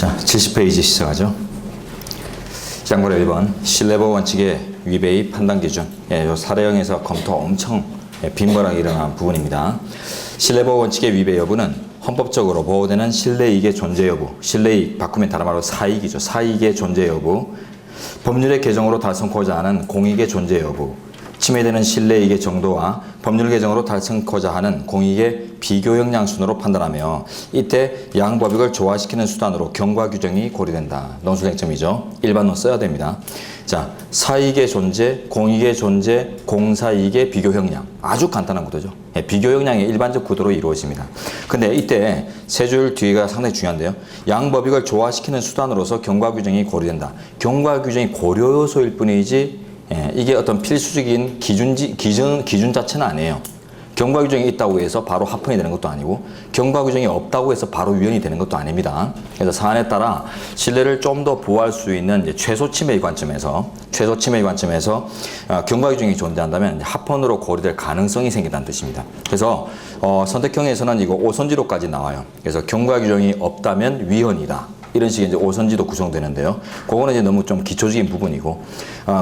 자, 70페이지 시작하죠. 장고려 1번 신뢰보호 원칙의 위배의 판단 기준. 요 사례형에서 검토 엄청 빈번하게 일어난 부분입니다. 신뢰보호 원칙의 위배 여부는 헌법적으로 보호되는 신뢰이익의 존재 여부, 신뢰이익 바꾸면 다른 말로 사익이죠. 사익의 존재 여부, 법률의 개정으로 달성하고자 하는 공익의 존재 여부, 침해되는 신뢰이익의 정도와 법률 개정으로 달성하고자 하는 공익의 비교역량 순으로 판단하며 이때 양법익을 조화시키는 수단으로 경과 규정이 고려된다. 논술쟁점이죠. 일반론 써야 됩니다. 자, 사익의 존재, 공익의 존재, 공사이익의 비교역량. 아주 간단한 구도죠. 비교역량의 일반적 구도로 이루어집니다. 근데 이때 세 줄 뒤가 상당히 중요한데요. 양법익을 조화시키는 수단으로서 경과 규정이 고려된다. 경과 규정이 고려 요소일 뿐이지 이게 어떤 필수적인 기준 자체는 아니에요. 경과 규정이 있다고 해서 바로 합헌이 되는 것도 아니고 경과 규정이 없다고 해서 바로 위헌이 되는 것도 아닙니다. 그래서 사안에 따라 신뢰를 좀 더 보호할 수 있는 이제 최소 침해의 관점에서 경과 규정이 존재한다면 합헌으로 고려될 가능성이 생긴다는 뜻입니다. 그래서 선택형에서는 이거 오선지로까지 나와요. 그래서 경과 규정이 없다면 위헌이다. 이런 식의 이제 오선지도 구성되는데요. 그거는 이제 너무 좀 기초적인 부분이고,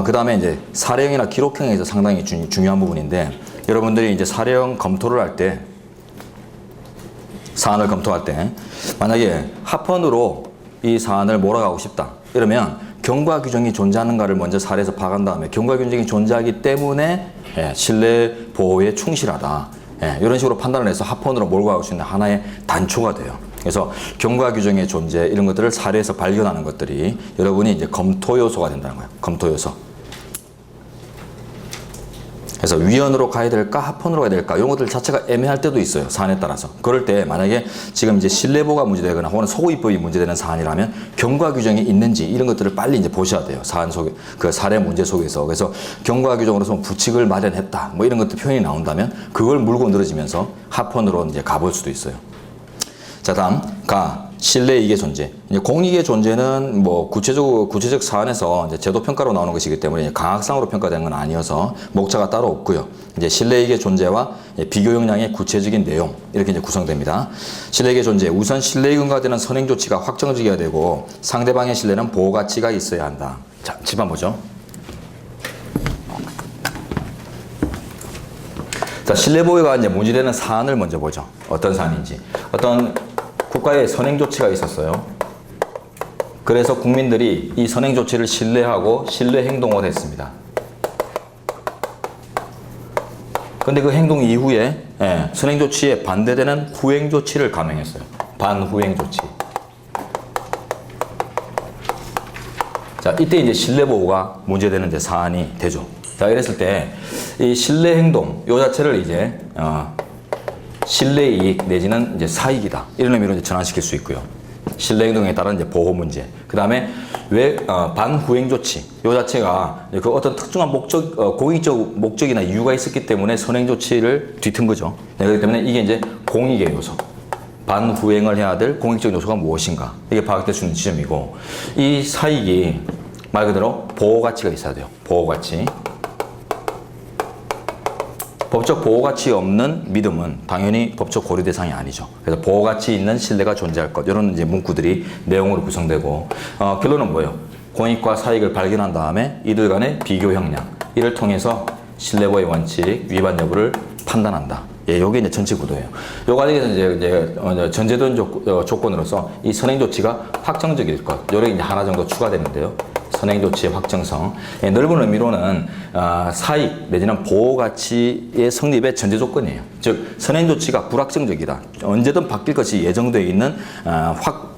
그 다음에 이제 사례형이나 기록형에서 상당히 중요한 부분인데, 여러분들이 이제 사례형 검토를 할 때, 사안을 검토할 때, 만약에 합헌으로 이 사안을 몰아가고 싶다. 이러면 경과 규정이 존재하는가를 먼저 사례에서 파악한 다음에 경과 규정이 존재하기 때문에 신뢰 보호에 충실하다. 이런 식으로 판단을 해서 합헌으로 몰고 가고 수 있는 하나의 단초가 돼요. 그래서 경과 규정의 존재 이런 것들을 사례에서 발견하는 것들이 여러분이 이제 검토 요소가 된다는 거예요. 검토 요소. 그래서 위헌으로 가야 될까 합헌으로 가야 될까 이런 것들 자체가 애매할 때도 있어요. 사안에 따라서. 그럴 때 만약에 지금 이제 신뢰보호가 문제되거나 혹은 소고입법이 문제되는 사안이라면 경과 규정이 있는지 이런 것들을 빨리 이제 보셔야 돼요. 사안 속에 그 사례 문제 속에서. 그래서 경과 규정으로서 부칙을 마련했다 뭐 이런 것들 표현이 나온다면 그걸 물고 늘어지면서 합헌으로 이제 가볼 수도 있어요. 자, 다음 신뢰이익의 존재. 이제 공익의 존재는 뭐 구체적 사안에서 이제 제도 평가로 나오는 것이기 때문에 강학상으로 평가되는 건 아니어서 목차가 따로 없고요. 이제 신뢰이익의 존재와 비교 역량의 구체적인 내용 이렇게 이제 구성됩니다. 신뢰이익의 존재. 우선 신뢰에 근거되는 선행 조치가 확정적이어야 되고 상대방의 신뢰는 보호 가치가 있어야 한다. 자, 집안 보죠. 자, 신뢰 보호가 이제 문제되는 사안을 먼저 보죠. 어떤 사안인지. 어떤 국가의 선행 조치가 있었어요. 그래서 국민들이 이 선행 조치를 신뢰하고 신뢰 행동을 했습니다. 근데 그 행동 이후에 선행 조치에 반대되는 후행 조치를 감행했어요. 반후행 조치. 자, 이때 이제 신뢰 보호가 문제되는 이제 사안이 되죠. 자, 이랬을 때 이 신뢰 행동 요 자체를 이제 신뢰 이익 내지는 이제 사익이다. 이런 의미로 이제 전환시킬 수 있고요. 신뢰 행동에 따른 이제 보호 문제. 그 다음에 왜 반후행 조치 요 자체가 그 어떤 특정한 공익적 목적이나 이유가 있었기 때문에 선행 조치를 뒤튼 거죠. 그렇기 때문에 이게 이제 공익의 요소. 반후행을 해야 될 공익적 요소가 무엇인가 이게 파악될 수 있는 지점이고 이 사익이 말 그대로 보호 가치가 있어야 돼요. 보호 가치. 법적 보호가치 없는 믿음은 당연히 법적 고려 대상이 아니죠. 그래서 보호가치 있는 신뢰가 존재할 것. 이런 이제 문구들이 내용으로 구성되고, 결론은 뭐예요? 공익과 사익을 발견한 다음에 이들 간의 비교 형량. 이를 통해서 신뢰보호의 원칙 위반 여부를 판단한다. 요게 이제 전체 구도예요. 요 과정에서 이제 전제된 조건으로서 이 선행 조치가 확정적일 것. 요게 이제 하나 정도 추가되는데요. 선행 조치의 확정성. 넓은 의미로는 사익 내지는 보호 가치의 성립의 전제 조건이에요. 즉 선행 조치가 불확정적이다. 언제든 바뀔 것이 예정되어 있는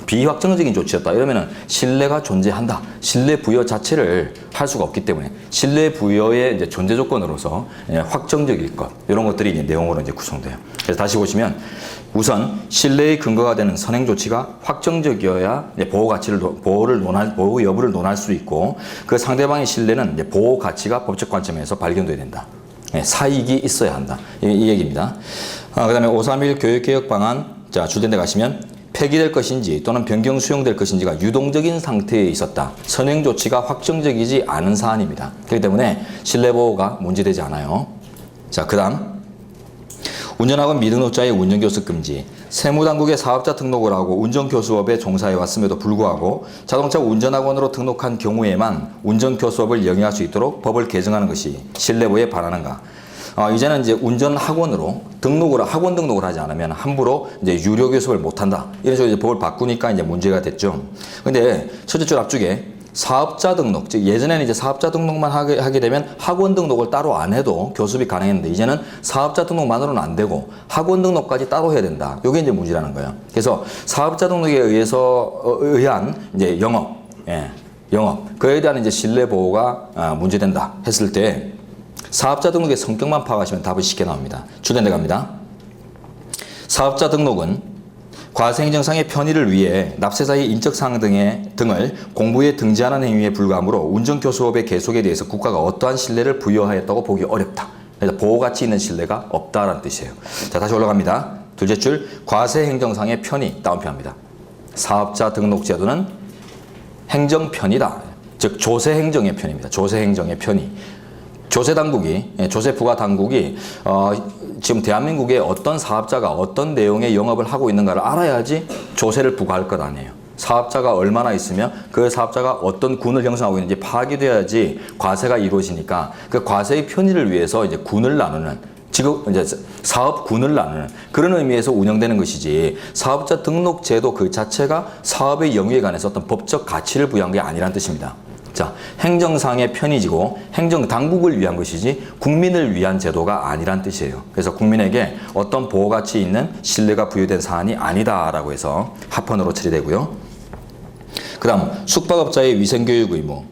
비확정적인 조치였다. 이러면은 신뢰가 존재한다. 신뢰 부여 자체를 할 수가 없기 때문에 신뢰 부여의 이제 존재 조건으로서 확정적일 것 이런 것들이 이제 내용으로 이제 구성돼요. 그래서 다시 보시면 우선 신뢰의 근거가 되는 선행 조치가 확정적이어야 보호 여부를 논할 수 있고 그 상대방의 신뢰는 이제 보호 가치가 법적 관점에서 발견돼야 된다. 사익이 있어야 한다. 이 얘기입니다. 그다음에 531 교육개혁 방안 주된 데 가시면 폐기될 것인지 또는 변경 수용될 것인지가 유동적인 상태에 있었다. 선행 조치가 확정적이지 않은 사안입니다. 그렇기 때문에 신뢰 보호가 문제되지 않아요. 자, 그다음 운전학원 미등록자의 운전교습 금지. 세무당국에 사업자 등록을 하고 운전교수업에 종사해 왔음에도 불구하고 자동차 운전학원으로 등록한 경우에만 운전교수업을 영위할 수 있도록 법을 개정하는 것이 신뢰부에 반하는가? 이제는 이제 운전학원으로 학원 등록을 하지 않으면 함부로 이제 유료 교습을 못한다. 이런 식으로 이제 법을 바꾸니까 이제 문제가 됐죠. 근데 첫째 줄 앞쪽에 사업자 등록, 즉 예전에는 이제 사업자 등록만 하게 되면 학원 등록을 따로 안 해도 교습이 가능했는데 이제는 사업자 등록만으로는 안 되고 학원 등록까지 따로 해야 된다. 이게 이제 문제라는 거예요. 그래서 사업자 등록에 의한 이제 영업, 그에 대한 이제 신뢰 보호가 문제된다 했을 때 사업자 등록의 성격만 파악하시면 답이 쉽게 나옵니다. 출연돼 갑니다. 사업자 등록은 과세행정상의 편의를 위해 납세자의 인적사항 등을 공부에 등재하는 행위에 불과하므로 운전교수업의 계속에 대해서 국가가 어떠한 신뢰를 부여하였다고 보기 어렵다. 그래서 보호가치 있는 신뢰가 없다라는 뜻이에요. 자, 다시 올라갑니다. 둘째 줄, 과세행정상의 편의 따옴표합니다. 사업자 등록 제도는 행정편이다. 즉 조세행정의 편입니다. 조세행정의 편의. 조세부가 당국이 지금 대한민국에 어떤 사업자가 어떤 내용의 영업을 하고 있는가를 알아야지 조세를 부과할 것 아니에요. 사업자가 얼마나 있으며 그 사업자가 어떤 군을 형성하고 있는지 파악이 돼야지 과세가 이루어지니까 그 과세의 편의를 위해서 이제 군을 나누는 지금 이제 사업군을 나누는 그런 의미에서 운영되는 것이지 사업자 등록 제도 그 자체가 사업의 영위에 관해서 어떤 법적 가치를 부여한 게 아니란 뜻입니다. 자, 행정상의 편의지고 행정당국을 위한 것이지 국민을 위한 제도가 아니란 뜻이에요. 그래서 국민에게 어떤 보호가치 있는 신뢰가 부여된 사안이 아니다라고 해서 합헌으로 처리되고요. 그 다음 숙박업자의 위생교육 의무.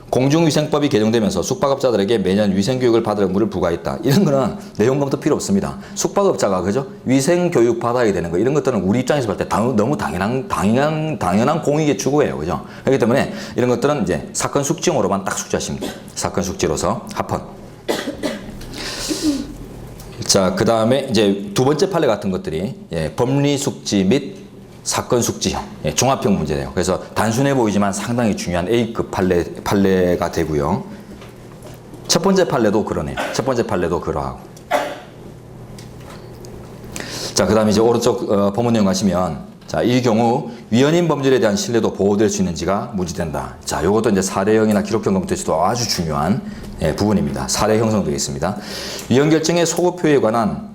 공중위생법이 개정되면서 숙박업자들에게 매년 위생교육을 받을 의무를 부과했다. 이런 거는 내용 검토 필요 없습니다. 숙박업자가 그죠? 위생교육 받아야 되는 거 이런 것들은 우리 입장에서 볼 때 너무 당연한 공익의 추구예요. 그죠? 그렇기 때문에 이런 것들은 이제 사건 숙지용으로만 딱 숙지하시면 돼요. 사건 숙지로서 합헌. 자, 그 다음에 이제 두 번째 판례 같은 것들이 법리 숙지 및 사건 숙지형, 종합형 문제예요. 그래서 단순해 보이지만 상당히 중요한 A급 판례가 되고요. 첫 번째 판례도 그러네요. 첫 번째 판례도 그러하고. 자, 그 다음에 이제 오른쪽 법문 내용 가시면 자, 이 경우 위헌인 범죄에 대한 신뢰도 보호될 수 있는지가 문제된다. 자, 이것도 이제 사례형이나 기록형 검토에서도 아주 중요한 부분입니다. 사례 형성되어 있습니다. 위헌 결정의 소급표에 관한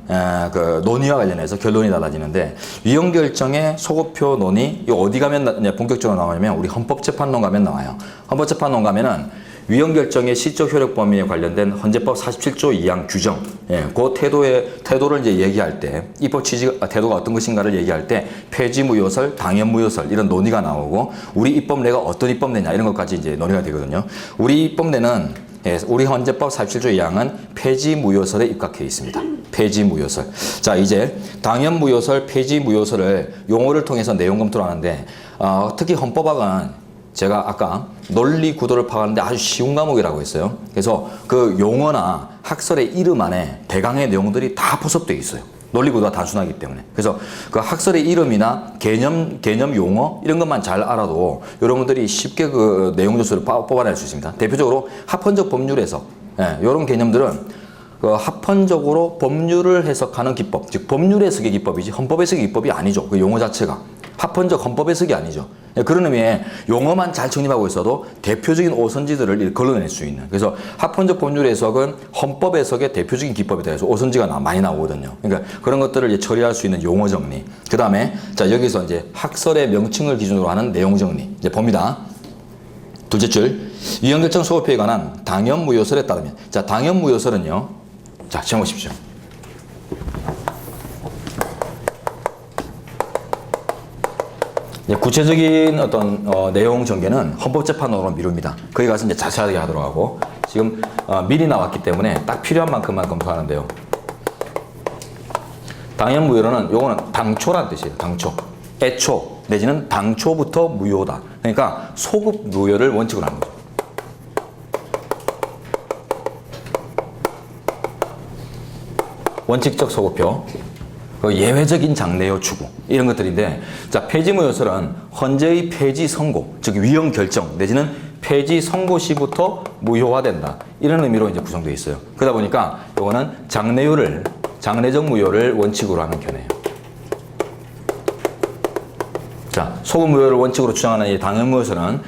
그 논의와 관련해서 결론이 달라지는데 위헌 결정의 소급표 논의 이거 어디 가면 본격적으로 나오냐면 우리 헌법재판론 가면 나와요. 헌법재판론 가면은 위헌 결정의 시적 효력 범위에 관련된 헌재법 47조 2항 규정, 그 태도를 이제 얘기할 때 입법 취지 태도가 어떤 것인가를 얘기할 때 폐지무효설, 당연무효설 이런 논의가 나오고 우리 입법례가 어떤 입법례냐 이런 것까지 이제 논의가 되거든요. 우리 입법례는 우리 헌재법 47조 2항은 폐지무효설에 입각해 있습니다. 폐지무효설. 자, 이제 당연무효설, 폐지무효설을 용어를 통해서 내용 검토를 하는데 특히 헌법학은 제가 아까 논리 구도를 파악하는데 아주 쉬운 과목이라고 했어요. 그래서 그 용어나 학설의 이름 안에 대강의 내용들이 다 포섭되어 있어요. 논리 구도가 단순하기 때문에. 그래서 그 학설의 이름이나 개념 용어 이런 것만 잘 알아도 여러분들이 쉽게 그 내용 요소를 뽑아낼 수 있습니다. 대표적으로 합헌적 법률 해석. 이런 개념들은 그 합헌적으로 법률을 해석하는 기법, 즉 법률 해석의 기법이지 헌법 해석의 기법이 아니죠. 그 용어 자체가. 합헌적 헌법 해석이 아니죠. 그런 의미에 용어만 잘 정립하고 있어도 대표적인 오선지들을 걸러낼 수 있는. 그래서 합헌적 법률 해석은 헌법 해석의 대표적인 기법에 대해서 오선지가 많이 나오거든요. 그러니까 그런 것들을 이제 처리할 수 있는 용어 정리. 그 다음에 자 여기서 이제 학설의 명칭을 기준으로 하는 내용 정리. 이제 봅니다. 둘째 줄 위헌 결정 소급표에 관한 당연무효설에 따르면 자 당연무효설은요. 자 시험 보십시오. 구체적인 어떤 내용 전개는 헌법재판으로 미룹니다. 거기 가서 이제 자세하게 하도록 하고 지금 미리 나왔기 때문에 딱 필요한 만큼만 검토하는데요. 당연무효로는 요거는 당초란 뜻이에요. 당초, 애초 내지는 당초부터 무효다. 그러니까 소급 무효를 원칙으로 하는 거죠. 원칙적 소급표. 예외적인 장래요 추구 이런 것들인데 자 폐지무효설은 헌재의 폐지 선고 즉 위헌 결정 내지는 폐지 선고 시부터 무효화된다 이런 의미로 이제 구성되어 있어요. 그러다 보니까 이거는 장래적 무효를 원칙으로 하는 견해예요. 소급 무효를 원칙으로 주장하는 이 당연무효서는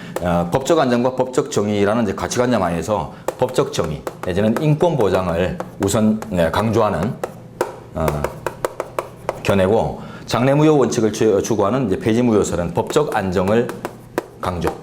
법적 안정과 법적 정의라는 이제 가치관념 하에서 법적 정의 내지는 인권 보장을 우선 강조하는 견해고, 장래무효 원칙을 추구하는 이제 폐지무효서는 법적 안정을 강조.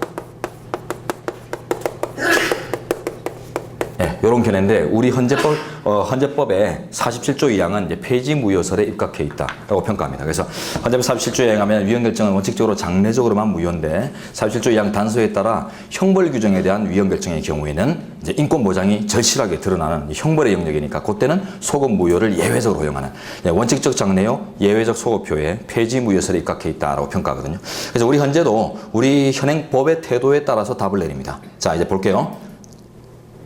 이런 견해인데, 우리 헌재법의 47조 2항은 이제 폐지무효설에 입각해 있다라고 평가합니다. 그래서 헌재법 47조에 의하면 위헌결정은 원칙적으로 장래적으로만 무효인데, 47조 2항 단서에 따라 형벌 규정에 대한 위헌결정의 경우에는 이제 인권 보장이 절실하게 드러나는 형벌의 영역이니까 그때는 소급 무효를 예외적으로 허용하는, 원칙적 장래요, 예외적 소급효에 폐지무효설에 입각해 있다라고 평가하거든요. 그래서 우리 헌재도 우리 현행법의 태도에 따라서 답을 내립니다. 자, 이제 볼게요.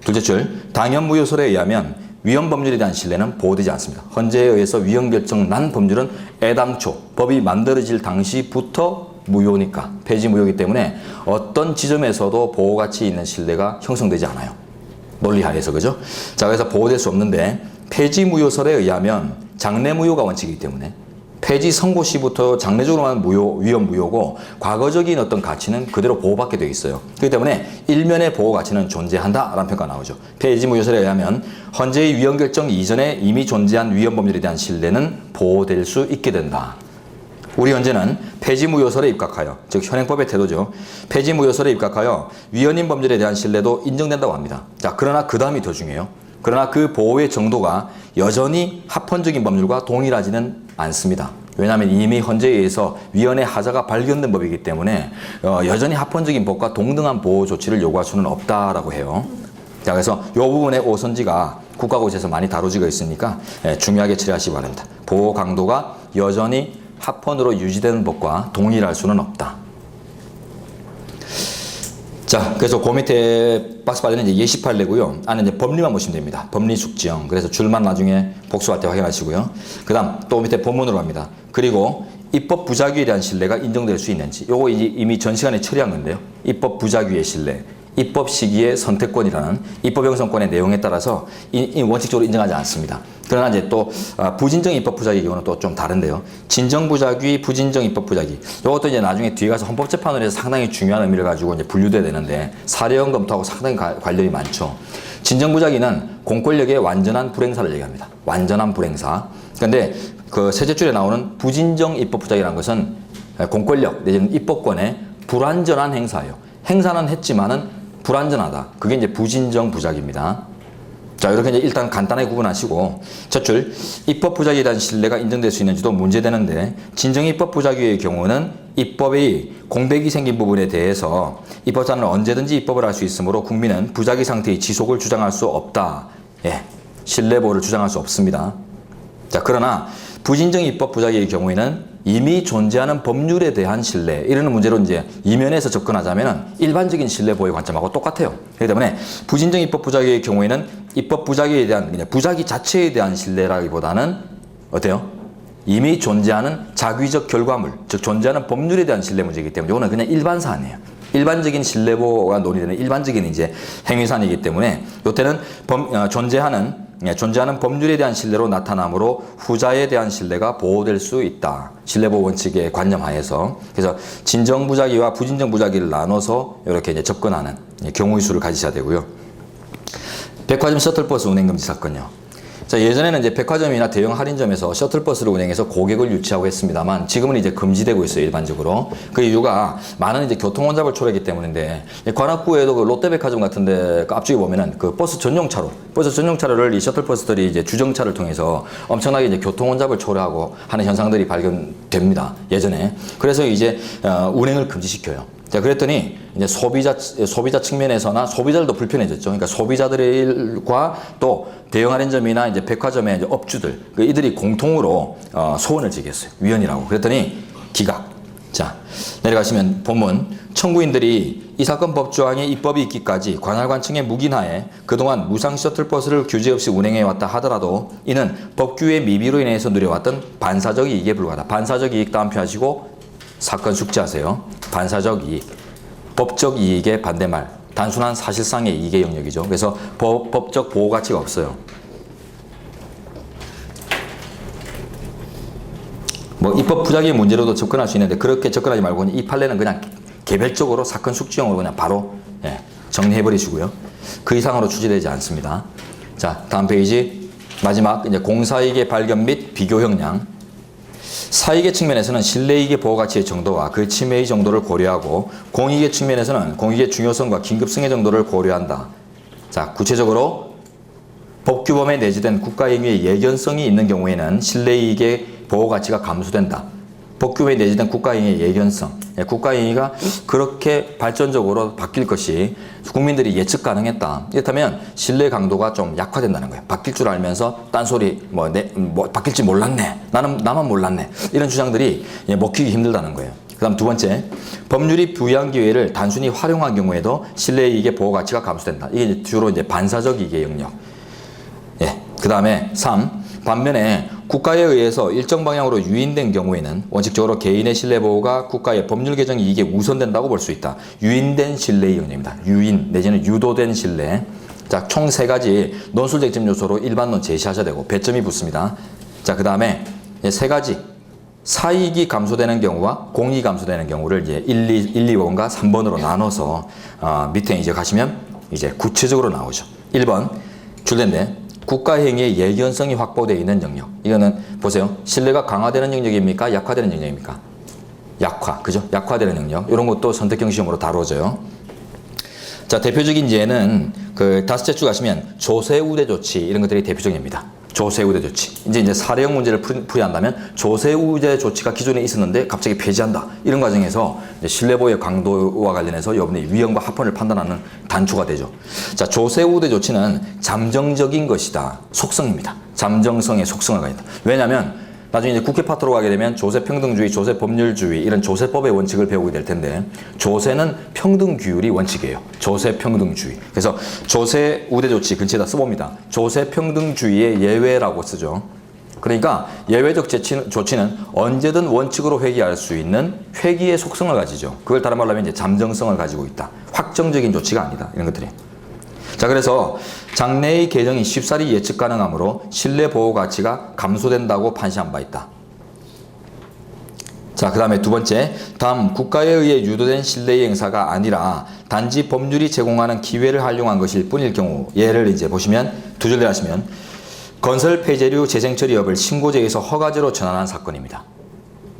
둘째 줄, 당연무효설에 의하면 위헌법률에 대한 신뢰는 보호되지 않습니다. 헌재에 의해서 위헌결정 난 법률은 애당초 법이 만들어질 당시부터 무효니까, 폐지무효이기 때문에 어떤 지점에서도 보호가치 있는 신뢰가 형성되지 않아요. 논리하에서, 그죠? 자, 그래서 보호될 수 없는데, 폐지무효설에 의하면 장래무효가 원칙이기 때문에 폐지 선고 시부터 장래적으로만 위헌 무효고, 과거적인 어떤 가치는 그대로 보호받게 되어 있어요. 그렇기 때문에 일면의 보호 가치는 존재한다라는 평가가 나오죠. 폐지무효설에 의하면 헌재의 위헌결정 이전에 이미 존재한 위헌 법률에 대한 신뢰는 보호될 수 있게 된다. 우리 헌재는 폐지무효설에 입각하여, 즉 현행법의 태도죠. 폐지무효설에 입각하여 위헌인 법률에 대한 신뢰도 인정된다고 합니다. 자, 그러나 그 다음이 더 중요해요. 그러나 그 보호의 정도가 여전히 합헌적인 법률과 동일하지는 않습니다. 왜냐하면 이미 헌재에 의해서 위헌의 하자가 발견된 법이기 때문에 여전히 합헌적인 법과 동등한 보호 조치를 요구할 수는 없다라고 해요. 자, 그래서 이 부분의 오선지가 국가고시에서 많이 다루지가 있으니까 중요하게 처리하시기 바랍니다. 보호 강도가 여전히 합헌으로 유지되는 법과 동일할 수는 없다. 자, 그래서 그 밑에 박스 바지는 이제 예시판례고요. 안에 이제 법리만 보시면 됩니다. 법리 숙지형. 그래서 줄만 나중에 복수할 때 확인하시고요. 그 다음 또 밑에 본문으로 갑니다. 그리고 입법 부작위에 대한 신뢰가 인정될 수 있는지. 요거 이미 전 시간에 처리한 건데요. 입법 부작위의 신뢰. 입법 시기의 선택권이라는 입법 형성권의 내용에 따라서 원칙적으로 인정하지 않습니다. 그러나 이제 또 부진정 입법 부작위의 경우는 또 좀 다른데요. 진정 부작위, 부진정 입법 부작위. 이것도 이제 나중에 뒤에 가서 헌법재판원에서 상당히 중요한 의미를 가지고 이제 분류돼야 되는데, 사례형 검토하고 상당히 관련이 많죠. 진정 부작위는 공권력의 완전한 불행사를 얘기합니다. 완전한 불행사. 그런데 그 셋째 줄에 나오는 부진정 입법 부작위라는 것은 공권력 내지는 입법권의 불완전한 행사예요. 행사는 했지만은 불완전하다. 그게 이제 부진정 부작위입니다. 자, 이렇게 이제 일단 간단하게 구분하시고, 첫 줄, 입법 부작위에 대한 신뢰가 인정될 수 있는지도 문제되는데, 진정 입법 부작위의 경우는 입법의 공백이 생긴 부분에 대해서 입법자는 언제든지 입법을 할 수 있으므로 국민은 부작위 상태의 지속을 주장할 수 없다. 신뢰 보호를 주장할 수 없습니다. 자, 그러나 부진정 입법 부작위의 경우에는 이미 존재하는 법률에 대한 신뢰, 이러는 문제로 이제 이면에서 접근하자면 일반적인 신뢰 보호의 관점하고 똑같아요. 그렇기 때문에 부진정 입법 부작위의 경우에는 입법 부작위에 대한, 그냥 부작위 자체에 대한 신뢰라기보다는 어때요? 이미 존재하는 자귀적 결과물, 즉 존재하는 법률에 대한 신뢰 문제이기 때문에 이거는 그냥 일반 사안이에요. 일반적인 신뢰 보호가 논의되는 일반적인 이제 행위사안이기 때문에 이때는 존재하는 법률에 대한 신뢰로 나타나므로 후자에 대한 신뢰가 보호될 수 있다. 신뢰보호 원칙의 관념 하에서. 그래서 진정 부작위와 부진정 부작위를 나눠서 이렇게 이제 접근하는 경우의 수를 가지셔야 되고요. 백화점 셔틀버스 운행금지 사건요. 자, 예전에는 이제 백화점이나 대형 할인점에서 셔틀버스를 운행해서 고객을 유치하고 했습니다만, 지금은 이제 금지되고 있어요, 일반적으로. 그 이유가 많은 이제 교통혼잡을 초래하기 때문인데, 관악구에도 그 롯데백화점 같은데 그 앞쪽에 보면은 그 버스 전용차로를 이 셔틀버스들이 이제 주정차를 통해서 엄청나게 이제 교통혼잡을 초래하고 하는 현상들이 발견됩니다, 예전에. 그래서 이제 운행을 금지시켜요. 자, 그랬더니 이제 소비자 측면에서나 소비자들도 불편해졌죠. 그러니까 소비자들과 또 대형 할인점이나 이제 백화점의 이제 업주들, 이들이 공통으로 소원을 제기했어요. 위헌이라고. 그랬더니 기각. 자, 내려가시면 본문. 청구인들이 이 사건 법조항의 입법이 있기까지 관할관청의 묵인하에 그동안 무상 셔틀버스를 규제 없이 운행해왔다 하더라도 이는 법규의 미비로 인해서 누려왔던 반사적 이익에 불과하다. 반사적 이익 다운표 하시고 사건 숙지하세요. 반사적 이익, 법적 이익의 반대말, 단순한 사실상의 이익의 영역이죠. 그래서 법적 보호 가치가 없어요. 뭐 입법 부작위 문제로도 접근할 수 있는데 그렇게 접근하지 말고 이 판례는 그냥 개별적으로 사건 숙지형으로 그냥 바로 정리해 버리시고요. 그 이상으로 추지되지 않습니다. 자, 다음 페이지 마지막 이제 공사이익의 발견 및 비교 형량. 사이익의 측면에서는 실내이익의 보호 가치의 정도와 그 침해의 정도를 고려하고 공익의 측면에서는 공익의 중요성과 긴급성의 정도를 고려한다. 자, 구체적으로 법규범에 내재된 국가행위의 예견성이 있는 경우에는 실내이익의 보호 가치가 감소된다. 법규범에 내재된 국가행위의 예견성. 국가행위가 그렇게 발전적으로 바뀔 것이 국민들이 예측 가능했다. 이렇다면 신뢰 강도가 좀 약화된다는 거예요. 바뀔 줄 알면서 딴소리 바뀔지 몰랐네. 나만 몰랐네. 이런 주장들이 먹히기 힘들다는 거예요. 그 다음 두 번째, 법률이 부여한 기회를 단순히 활용한 경우에도 신뢰이익의 보호 가치가 감소된다. 이게 주로 이제 반사적 이익의 영역. 그 다음에 3. 반면에 국가에 의해서 일정 방향으로 유인된 경우에는 원칙적으로 개인의 신뢰 보호가 국가의 법률 개정 이익에 우선된다고 볼 수 있다. 유인된 신뢰의 영역입니다. 유인 내지는 유도된 신뢰. 자, 총 3가지 논술 쟁점 요소로 일반론 제시하셔야 되고 배점이 붙습니다. 자, 그 다음에 3가지 사이익이 감소되는 경우와 공익이 감소되는 경우를 이제 1, 2번과 3번으로 나눠서 밑에 이제 가시면 이제 구체적으로 나오죠. 1번 줄된데 국가행위의 예견성이 확보되어 있는 영역. 이거는 보세요. 신뢰가 강화되는 영역입니까? 약화되는 영역입니까? 약화, 그죠? 약화되는 영역. 이런 것도 선택형 시험으로 다뤄져요. 자, 대표적인 예는 그 5째 쭉 가시면 조세우대 조치 이런 것들이 대표적입니다. 조세우대 조치. 이제 사례형 문제를 풀이한다면 조세우대 조치가 기존에 있었는데 갑자기 폐지한다. 이런 과정에서 신뢰보호의 강도와 관련해서 여러분이 위험과 하편을 판단하는 단초가 되죠. 자, 조세우대 조치는 잠정적인 것이다. 속성입니다. 잠정성의 속성을 가진다. 왜냐하면 나중에 이제 국회 파트로 가게 되면 조세평등주의, 조세법률주의 이런 조세법의 원칙을 배우게 될 텐데 조세는 평등규율이 원칙이에요. 조세평등주의. 그래서 조세우대조치 근처에다 써봅니다. 조세평등주의의 예외라고 쓰죠. 그러니까 예외적 조치는 언제든 원칙으로 회귀할 수 있는 회귀의 속성을 가지죠. 그걸 다른 말로 하면 이제 잠정성을 가지고 있다. 확정적인 조치가 아니다. 이런 것들이. 자, 그래서 장래의 개정이 쉽사리 예측 가능하므로 신뢰 보호 가치가 감소된다고 판시한 바 있다. 자, 그 다음에 두 번째, 다음 국가에 의해 유도된 신뢰의 행사가 아니라 단지 법률이 제공하는 기회를 활용한 것일 뿐일 경우, 예를 이제 보시면 두 줄로 하시면 건설 폐재류 재생 처리 여부를 신고제에서 허가제로 전환한 사건입니다.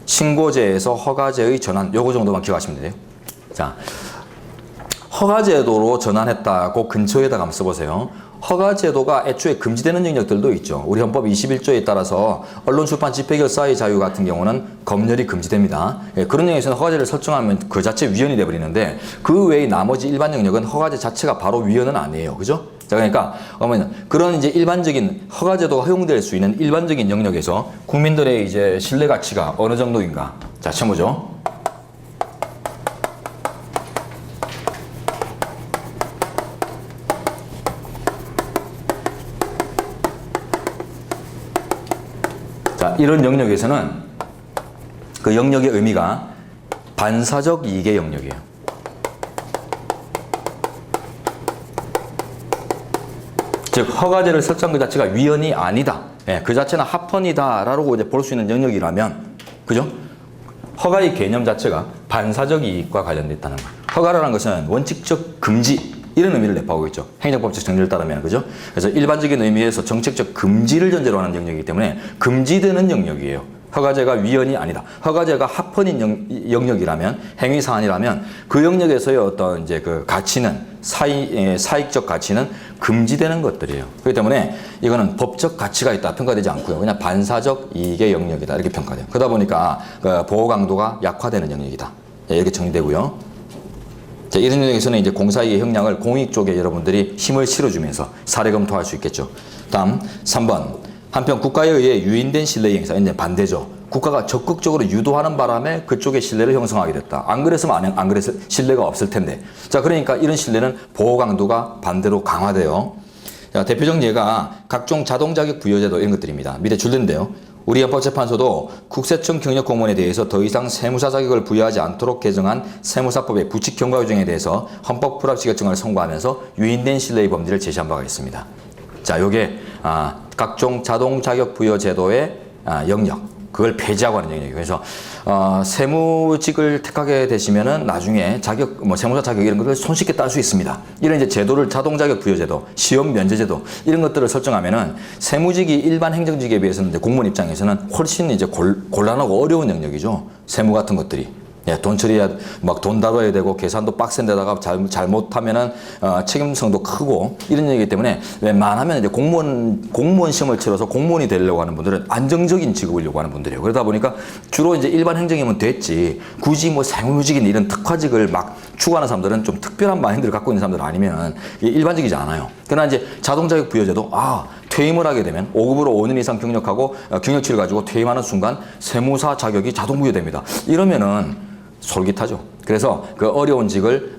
신고제에서 허가제의 전환, 요거 정도만 기억하시면 돼요. 자, 허가제도로 전환했다고 근처에다가 한번 써보세요. 허가제도가 애초에 금지되는 영역들도 있죠. 우리 헌법 21조에 따라서 언론, 출판, 집회결, 사의 자유 같은 경우는 검열이 금지됩니다. 그런 영역에서는 허가제를 설정하면 그 자체 위헌이 돼버리는데 그 외의 나머지 일반 영역은 허가제 자체가 바로 위헌은 아니에요. 그죠? 자, 그러니까 그런 이제 일반적인 허가제도가 허용될 수 있는 일반적인 영역에서 국민들의 이제 신뢰 가치가 어느 정도인가? 자, 쳐보죠. 자, 이런 영역에서는 그 영역의 의미가 반사적 이익의 영역이에요. 즉, 허가제를 설정한 그 자체가 위헌이 아니다. 그 자체는 합헌이다라고 이제 볼 수 있는 영역이라면, 그죠? 허가의 개념 자체가 반사적 이익과 관련됐다는 거예요. 허가라는 것은 원칙적 금지, 이런 의미를 내포하고 있죠. 행정법적 정리를 따르면, 그죠? 그래서 일반적인 의미에서 정책적 금지를 전제로 하는 영역이기 때문에 금지되는 영역이에요. 허가제가 위헌이 아니다. 허가제가 합헌인 영역이라면, 행위 사안이라면 그 영역에서의 어떤 이제 그 가치는 사익적 가치는 금지되는 것들이에요. 그렇기 때문에 이거는 법적 가치가 있다 평가되지 않고요. 그냥 반사적 이익의 영역이다 이렇게 평가돼요. 그러다 보니까 그 보호 강도가 약화되는 영역이다. 이렇게 정리되고요. 자, 이런 영역에서는 이제 공사이익의 형량을 공익 쪽에 여러분들이 힘을 실어주면서 사례 검토할 수 있겠죠. 다음 3번. 한편 국가에 의해 유인된 신뢰 행사, 이제 반대죠. 국가가 적극적으로 유도하는 바람에 그쪽의 신뢰를 형성하게 됐다. 안 그랬으면 안 그랬을 신뢰가 없을 텐데. 자, 그러니까 이런 신뢰는 보호 강도가 반대로 강화돼요. 자, 대표적 예가 각종 자동 자격 부여제도 이런 것들입니다. 밑에 줄는데요. 우리 헌법재판소도 국세청 경력 공무원에 대해서 더 이상 세무사 자격을 부여하지 않도록 개정한 세무사법의 부칙 경과 규정에 대해서 헌법 불합치 결정을 선고하면서 유인된 신뢰의 범죄를 제시한 바가 있습니다. 자, 요게 각종 자동 자격 부여 제도의 영역, 그걸 폐지하고 하는 영역이에요. 그래서 세무직을 택하게 되시면은 나중에 자격, 뭐 세무사 자격 이런 것을 손쉽게 딸 수 있습니다. 이런 이제 제도를 자동 자격 부여 제도, 시험 면제 제도 이런 것들을 설정하면은 세무직이 일반 행정직에 비해서는 이제 공무원 입장에서는 훨씬 이제 곤란하고 어려운 영역이죠. 세무 같은 것들이. 예, 돈 처리해야, 막 돈 다뤄야 되고, 계산도 빡센데다가 잘못하면은, 책임성도 크고, 이런 얘기이기 때문에, 웬만하면 이제 공무원 시험을 치러서 공무원이 되려고 하는 분들은 안정적인 직업을 요구하는 분들이에요. 그러다 보니까 주로 이제 일반 행정이면 됐지, 굳이 뭐 세무직인 이런 특화직을 막 추구하는 사람들은 좀 특별한 마인드를 갖고 있는 사람들 아니면 일반직이지 않아요. 그러나 이제 자동자격 부여제도, 퇴임을 하게 되면 5급으로 5년 이상 경력하고 경력치를 가지고 퇴임하는 순간 세무사 자격이 자동 부여됩니다. 이러면은 솔깃하죠. 그래서 그 어려운 직을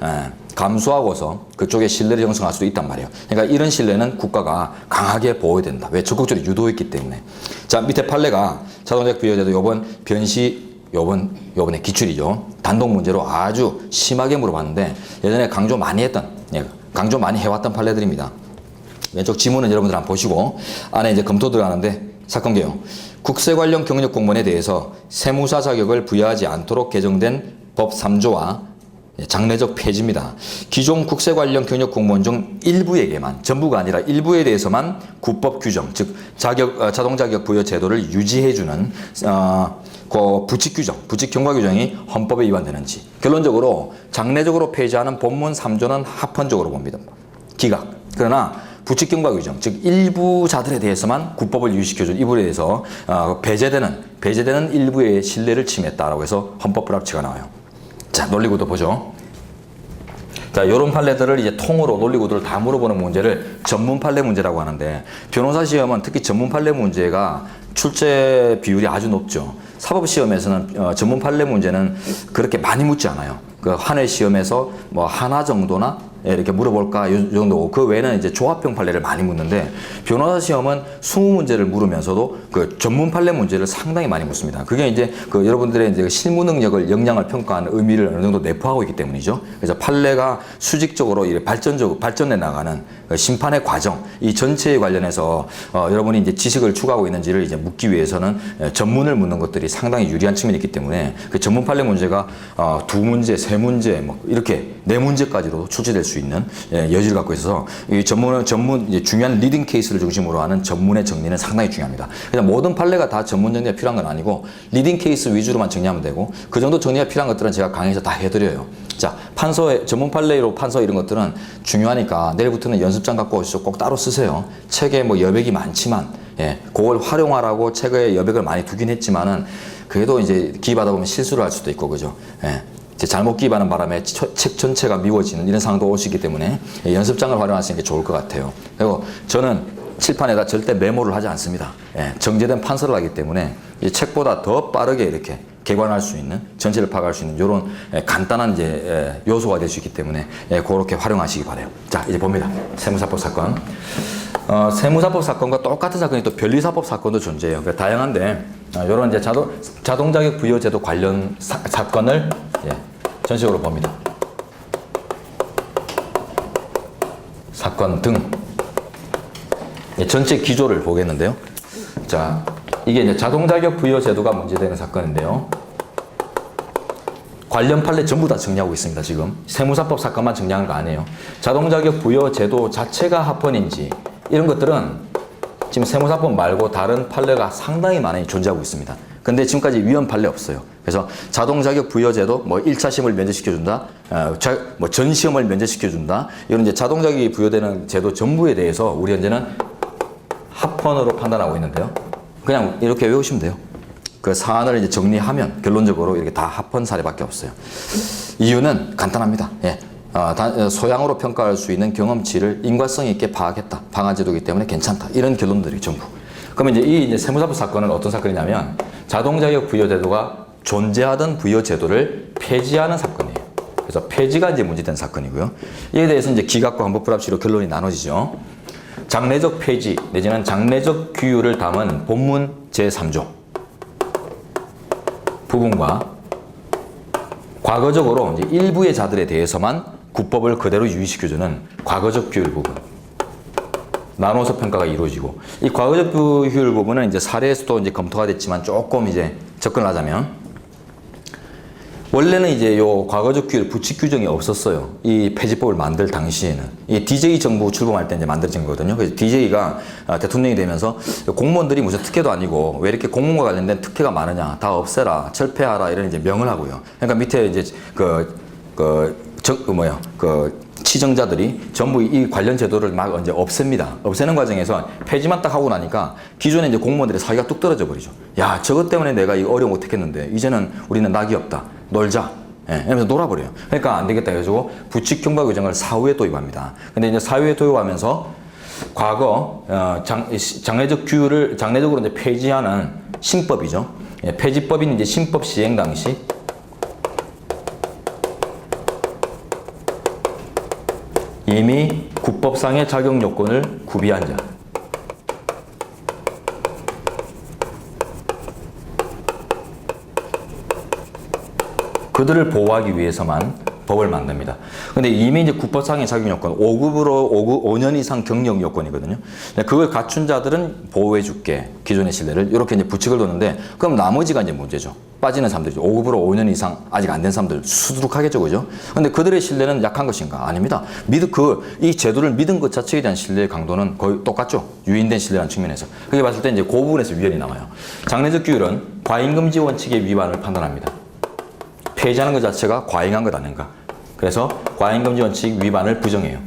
감수하고서 그쪽에 신뢰를 형성할 수도 있단 말이에요. 그러니까 이런 신뢰는 국가가 강하게 보호해야 된다. 왜? 적극적으로 유도했기 때문에. 자, 밑에 판례가 자동자격 부여제도 요번에 기출이죠. 단독 문제로 아주 심하게 물어봤는데 예전에 강조 많이 해왔던 판례들입니다. 왼쪽 지문은 여러분들 한번 보시고 안에 이제 검토 들어가는데 사건 개요. 국세 관련 경력 공무원에 대해서 세무사 자격을 부여하지 않도록 개정된 법 3조와 장례적 폐지입니다. 기존 국세 관련 경력 공무원 중 일부에게만, 전부가 아니라 일부에 대해서만 국법 규정, 즉 자동 자격 부여 제도를 유지해주는 그 부칙 규정, 부칙 경과 규정이 헌법에 위반되는지. 결론적으로 장례적으로 폐지하는 본문 3조는 합헌적으로 봅니다. 기각. 그러나 부칙 경과 규정, 즉 일부자들에 대해서만 국법을 유지시켜준 이 부분에 대해서 배제되는 일부의 신뢰를 침해했다라고 해서 헌법 불합치가 나와요. 자, 논리구도 보죠. 자, 요런 판례들을 이제 통으로 논리구도를 다 물어보는 문제를 전문 판례 문제라고 하는데 변호사 시험은 특히 전문 판례 문제가 출제 비율이 아주 높죠. 사법 시험에서는 전문 판례 문제는 그렇게 많이 묻지 않아요. 그 한 회 시험에서 뭐 하나 정도나 이렇게 물어볼까 이 정도고 그 외에는 이제 조합형 판례를 많이 묻는데 변호사 시험은 20문제를 물으면서도 그 전문 판례 문제를 상당히 많이 묻습니다. 그게 이제 그 여러분들의 이제 실무 능력을 역량을 평가하는 의미를 어느 정도 내포하고 있기 때문이죠. 그래서 판례가 수직적으로 발전해 나가는 심판의 과정 이 전체에 관련해서 여러분이 이제 지식을 추구하고 있는지를 이제 묻기 위해서는 전문을 묻는 것들이 상당히 유리한 측면이 있기 때문에 그 전문 판례 문제가 2문제, 3문제 뭐 이렇게 4문제까지도 출제될 수 있는 여지를 갖고 있어서 이 전문 이제 중요한 리딩 케이스를 중심으로 하는 전문의 정리는 상당히 중요합니다. 그래서 모든 판례가 다 전문 정리가 필요한 건 아니고 리딩 케이스 위주로만 정리하면 되고 그 정도 정리가 필요한 것들은 제가 강의에서 다 해드려요. 자, 전문 판례로 판서 이런 것들은 중요하니까 내일부터는 연습장 갖고 오시죠. 꼭 따로 쓰세요. 책에 뭐 여백이 많지만 그걸 활용하라고 책에 여백을 많이 두긴 했지만은 그래도 이제 기입하다 보면 실수를 할 수도 있고 그죠. 잘못 기입하는 바람에 책 전체가 미워지는 이런 상황도 올 수 있기 때문에 연습장을 활용하시는 게 좋을 것 같아요. 그리고 저는 칠판에다 절대 메모를 하지 않습니다. 정제된 판서를 하기 때문에 이 책보다 더 빠르게 이렇게 개관할 수 있는 전체를 파악할 수 있는 이런 간단한 이제 요소가 될 수 있기 때문에 그렇게 활용하시기 바래요. 자, 이제 봅니다. 세무사법 사건. 세무사법 사건과 똑같은 사건이 또 변리사법 사건도 존재해요. 그러니까 다양한데 이런 이제 자동자격 부여제도 관련 사건을 전식으로 봅니다. 사건 등 전체 기조를 보겠는데요. 자, 이게 이제 자동자격 부여제도가 문제되는 사건인데요. 관련 판례 전부 다 정리하고 있습니다. 지금 세무사법 사건만 정리한 거 아니에요. 자동자격 부여제도 자체가 합헌인지 이런 것들은 지금 세무사법 말고 다른 판례가 상당히 많이 존재하고 있습니다. 근데 지금까지 위헌 판례 없어요. 그래서 자동자격 부여제도 뭐 1차 시험을 면제시켜준다, 뭐 전시험을 면제시켜준다, 이런 이제 자동자격이 부여되는 제도 전부에 대해서 우리 현재는 합헌으로 판단하고 있는데요. 그냥 이렇게 외우시면 돼요. 그 사안을 이제 정리하면 결론적으로 이렇게 다 합헌 사례밖에 없어요. 이유는 간단합니다. 소양으로 평가할 수 있는 경험치를 인과성 있게 파악했다. 방한제도이기 때문에 괜찮다. 이런 결론들이 전부. 그러면 이제 이 세무사법 사건은 어떤 사건이냐면 자동자격 부여제도가 존재하던 부여제도를 폐지하는 사건이에요. 그래서 폐지가 이제 문제된 사건이고요. 이에 대해서 이제 기각과 헌법 불합치로 결론이 나눠지죠. 장례적 폐지 내지는 장례적 규율을 담은 본문 제3조 부분과 과거적으로 이제 일부의 자들에 대해서만 국법을 그대로 유지시켜주는 과거적 규율 부분 나눠서 평가가 이루어지고, 이 과거적 규율 부분은 이제 사례에서도 이제 검토가 됐지만 조금 이제 접근하자면, 원래는 이제 요 과거적 규율 부칙 규정이 없었어요. 이 폐지법을 만들 당시에는. 이 DJ 정부 출범할 때 이제 만들어진 거거든요. 그래서 DJ가 대통령이 되면서 공무원들이 무슨 특혜도 아니고 왜 이렇게 공무원과 관련된 특혜가 많으냐. 다 없애라. 철폐하라. 이런 이제 명을 하고요. 그러니까 밑에 이제 치정자들이 전부 이 관련 제도를 막 이제 없앱니다. 없애는 과정에서 폐지만 딱 하고 나니까 기존에 이제 공무원들의 사기가 뚝 떨어져 버리죠. 야, 저것 때문에 내가 이 어려운 거 택했는데 이제는 우리는 낙이 없다. 놀자. 예, 이러면서 놀아버려요. 그러니까 안 되겠다 해가지고 부칙 경과 규정을 사후에 도입합니다. 근데 이제 사후에 도입하면서 과거 장례적 규율을 장례적으로 이제 폐지하는 신법이죠. 예, 폐지법인 이제 신법 시행 당시 이미 국법상의 자격 요건을 구비한 자. 그들을 보호하기 위해서만 법을 만듭니다. 근데 이미 이제 국법상의 자격 요건 5급으로 5년 이상 경력 요건이거든요. 그걸 갖춘 자들은 보호해 줄게. 기존의 신뢰를. 이렇게 이제 부칙을 뒀는데, 그럼 나머지가 이제 문제죠. 빠지는 사람들이죠. 5급으로 5년 이상 아직 안 된 사람들 수두룩하겠죠. 그죠? 근데 그들의 신뢰는 약한 것인가? 아닙니다. 이 제도를 믿은 것 자체에 대한 신뢰의 강도는 거의 똑같죠. 유인된 신뢰라는 측면에서. 그게 봤을 때 이제 그 부분에서 위헌이 나와요. 장례적 규율은 과잉금지 원칙의 위반을 판단합니다. 폐지하는 것 자체가 과잉한 것 아닌가. 그래서 과잉금지 원칙 위반을 부정해요.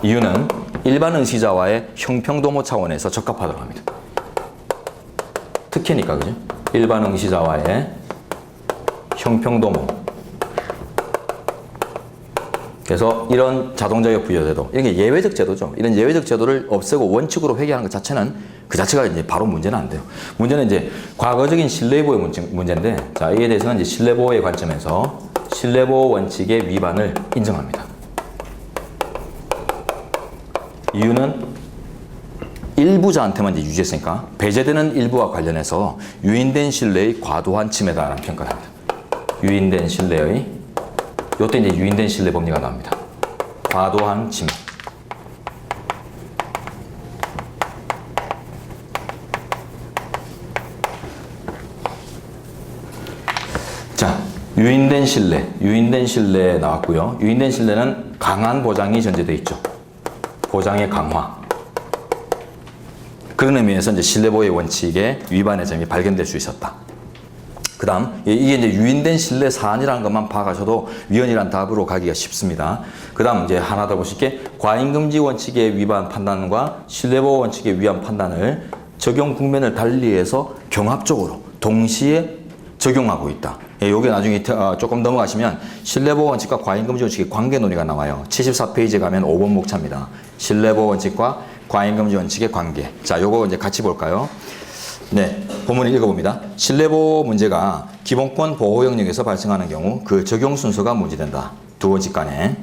이유는 일반 응시자와의 형평도모 차원에서 적합하도록 합니다. 특혜니까, 그죠? 일반 응시자와의 형평도모. 그래서 이런 자동자격 부여제도, 이런 게 예외적 제도죠. 이런 예외적 제도를 없애고 원칙으로 회귀하는 것 자체는 그 자체가 이제 바로 문제는 안 돼요. 문제는 이제 과거적인 신뢰보호 문제인데, 자, 이에 대해서는 이제 신뢰보호의 관점에서 신뢰보호 원칙의 위반을 인정합니다. 이유는 일부자한테만 이제 유지했으니까 배제되는 일부와 관련해서 유인된 신뢰의 과도한 침해다라는 평가를 합니다. 유인된 신뢰의, 요때 이제 유인된 신뢰 법리가 나옵니다. 과도한 침해. 자, 유인된 신뢰 나왔고요. 유인된 신뢰는 강한 보장이 전제되어 있죠. 보장의 강화. 그런 의미에서 이제 신뢰보호의 원칙의 위반의 점이 발견될 수 있었다. 그 다음, 이게 이제 유인된 신뢰 사안이라는 것만 파악하셔도 위헌이란 답으로 가기가 쉽습니다. 그 다음 이제 하나 더 보실게, 과잉금지 원칙의 위반 판단과 신뢰보호 원칙의 위반 판단을 적용 국면을 달리해서 경합적으로 동시에 적용하고 있다. 요게 나중에 조금 넘어가시면 신뢰보호 원칙과 과잉금지 원칙의 관계 논의가 나와요. 74페이지에 가면 5번 목차입니다. 신뢰보호 원칙과 과잉금지 원칙의 관계. 자, 요거 이제 같이 볼까요? 네, 본문을 읽어봅니다. 신뢰보호 문제가 기본권 보호 영역에서 발생하는 경우 그 적용 순서가 문제된다. 두 원칙 간에.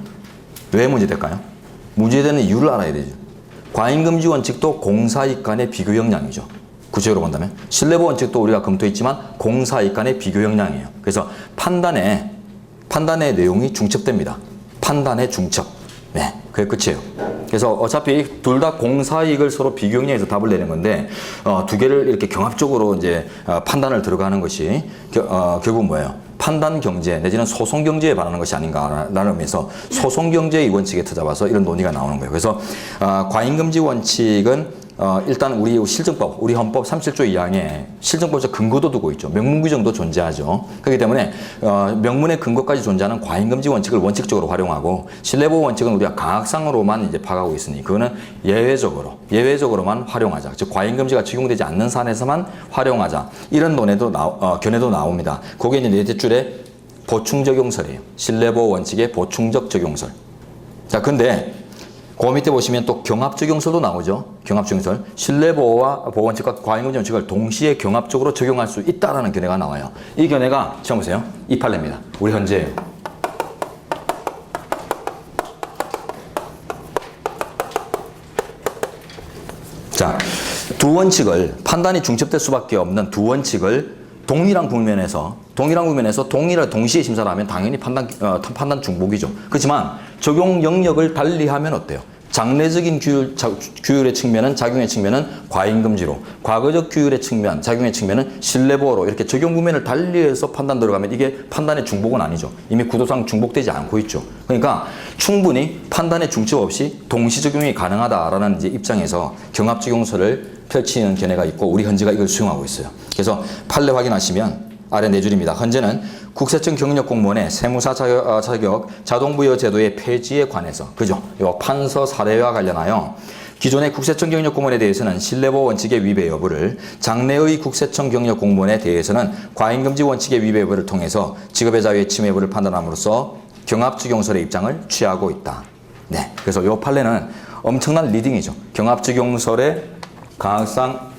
왜 문제될까요? 문제되는 이유를 알아야 되죠. 과잉금지 원칙도 공사이익 간의 비교 역량이죠. 구체적으로 본다면 신뢰보호 원칙도 우리가 검토했지만 공사이익 간의 비교 역량이에요. 그래서 판단의 내용이 중첩됩니다. 판단의 중첩. 네, 그게 끝이에요. 그래서 어차피 둘 다 공사이익을 서로 비교 역량에서 답을 내는 건데, 두 개를 이렇게 경합적으로 이제 판단을 들어가는 것이 결국 뭐예요? 판단 경제 내지는 소송 경제에 반하는 것이 아닌가라는 의미에서 소송 경제의 원칙에 터잡아서 이런 논의가 나오는 거예요. 그래서 과잉금지 원칙은 일단 우리 실정법, 우리 헌법 37조 2항에 실정법적 근거도 두고 있죠. 명문 규정도 존재하죠. 그렇기 때문에 명문의 근거까지 존재하는 과잉금지 원칙을 원칙적으로 활용하고 신뢰보호 원칙은 우리가 강학상으로만 이제 파악하고 있으니 그거는 예외적으로만 활용하자. 즉 과잉금지가 적용되지 않는 사안에서만 활용하자. 이런 논의도 견해도 나옵니다. 그게 이제 넷째 줄에 보충적용설이에요. 신뢰보호 원칙의 보충적 적용설. 자, 근데 그 밑에 보시면 또 경합적용설도 나오죠. 경합적용설. 신뢰보호와 보호원칙과 과잉금지 원칙을 동시에 경합적으로 적용할 수 있다는 견해가 나와요. 이 견해가 처음 보세요. 이 판례입니다. 우리 현재예요. 자, 두 원칙을 판단이 중첩될 수밖에 없는 두 원칙을 동일한 국면에서 동일을 동시에 심사를 하면 당연히 판단 중복이죠. 그렇지만 적용 영역을 달리하면 어때요? 장래적인 규율의 측면은 작용의 측면은 과잉금지로, 과거적 규율의 측면, 작용의 측면은 신뢰보호로 이렇게 적용 부면을 달리해서 판단 들어가면 이게 판단의 중복은 아니죠. 이미 구도상 중복되지 않고 있죠. 그러니까 충분히 판단의 중첩 없이 동시 적용이 가능하다라는 이제 입장에서 경합적용서를 펼치는 견해가 있고 우리 헌재가 이걸 수용하고 있어요. 그래서 판례 확인하시면 아래 네 줄입니다. 헌재는 국세청 경력 공무원의 세무사 자격 자동부여 제도의 폐지에 관해서, 그죠? 요 판서 사례와 관련하여 기존의 국세청 경력 공무원에 대해서는 신뢰보호 원칙의 위배 여부를, 장래의 국세청 경력 공무원에 대해서는 과잉금지 원칙의 위배 여부를 통해서 직업의 자유의 침해 여부를 판단함으로써 경합적용설의 입장을 취하고 있다. 네, 그래서 요 판례는 엄청난 리딩이죠. 경합적용설의 강학상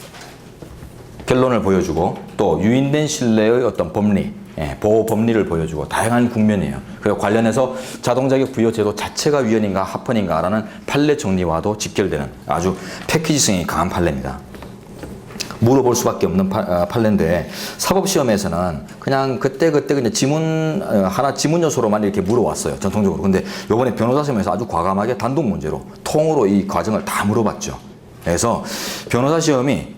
결론을 보여주고 또 유인된 신뢰의 어떤 법리, 보호 법리를 보여주고 다양한 국면이에요. 그리고 관련해서 자동자격 부여 제도 자체가 위헌인가 합헌인가라는 판례 정리와도 직결되는 아주 패키지성이 강한 판례입니다. 물어볼 수밖에 없는 판례인데 사법시험에서는 그냥 그때 그냥 지문 요소로만 이렇게 물어왔어요. 전통적으로. 근데 이번에 변호사 시험에서 아주 과감하게 단독 문제로 통으로 이 과정을 다 물어봤죠. 그래서 변호사 시험이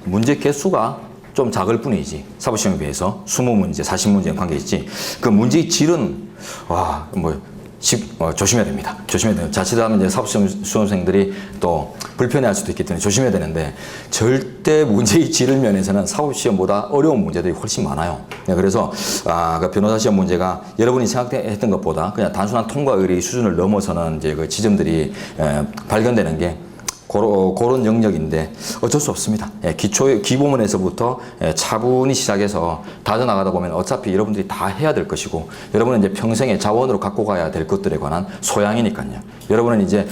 문제 개수가 좀 작을 뿐이지 사법시험에 비해서 20문제, 40문제의 관계 있지 그 문제의 질은 조심해야 됩니다. 조심해야 돼요. 자칫하면 이제 사법시험 수험생들이 또 불편해할 수도 있기 때문에 조심해야 되는데 절대 문제의 질을 면에서는 사법시험보다 어려운 문제들이 훨씬 많아요. 그래서 그 변호사 시험 문제가 여러분이 생각했던 것보다 그냥 단순한 통과 의뢰의 수준을 넘어서는 이제 그 지점들이 발견되는 게 그런 영역인데 어쩔 수 없습니다. 기본문에서부터 차분히 시작해서 다져나가다 보면 어차피 여러분들이 다 해야 될 것이고 여러분은 이제 평생의 자원으로 갖고 가야 될 것들에 관한 소양이니까요. 여러분은 이제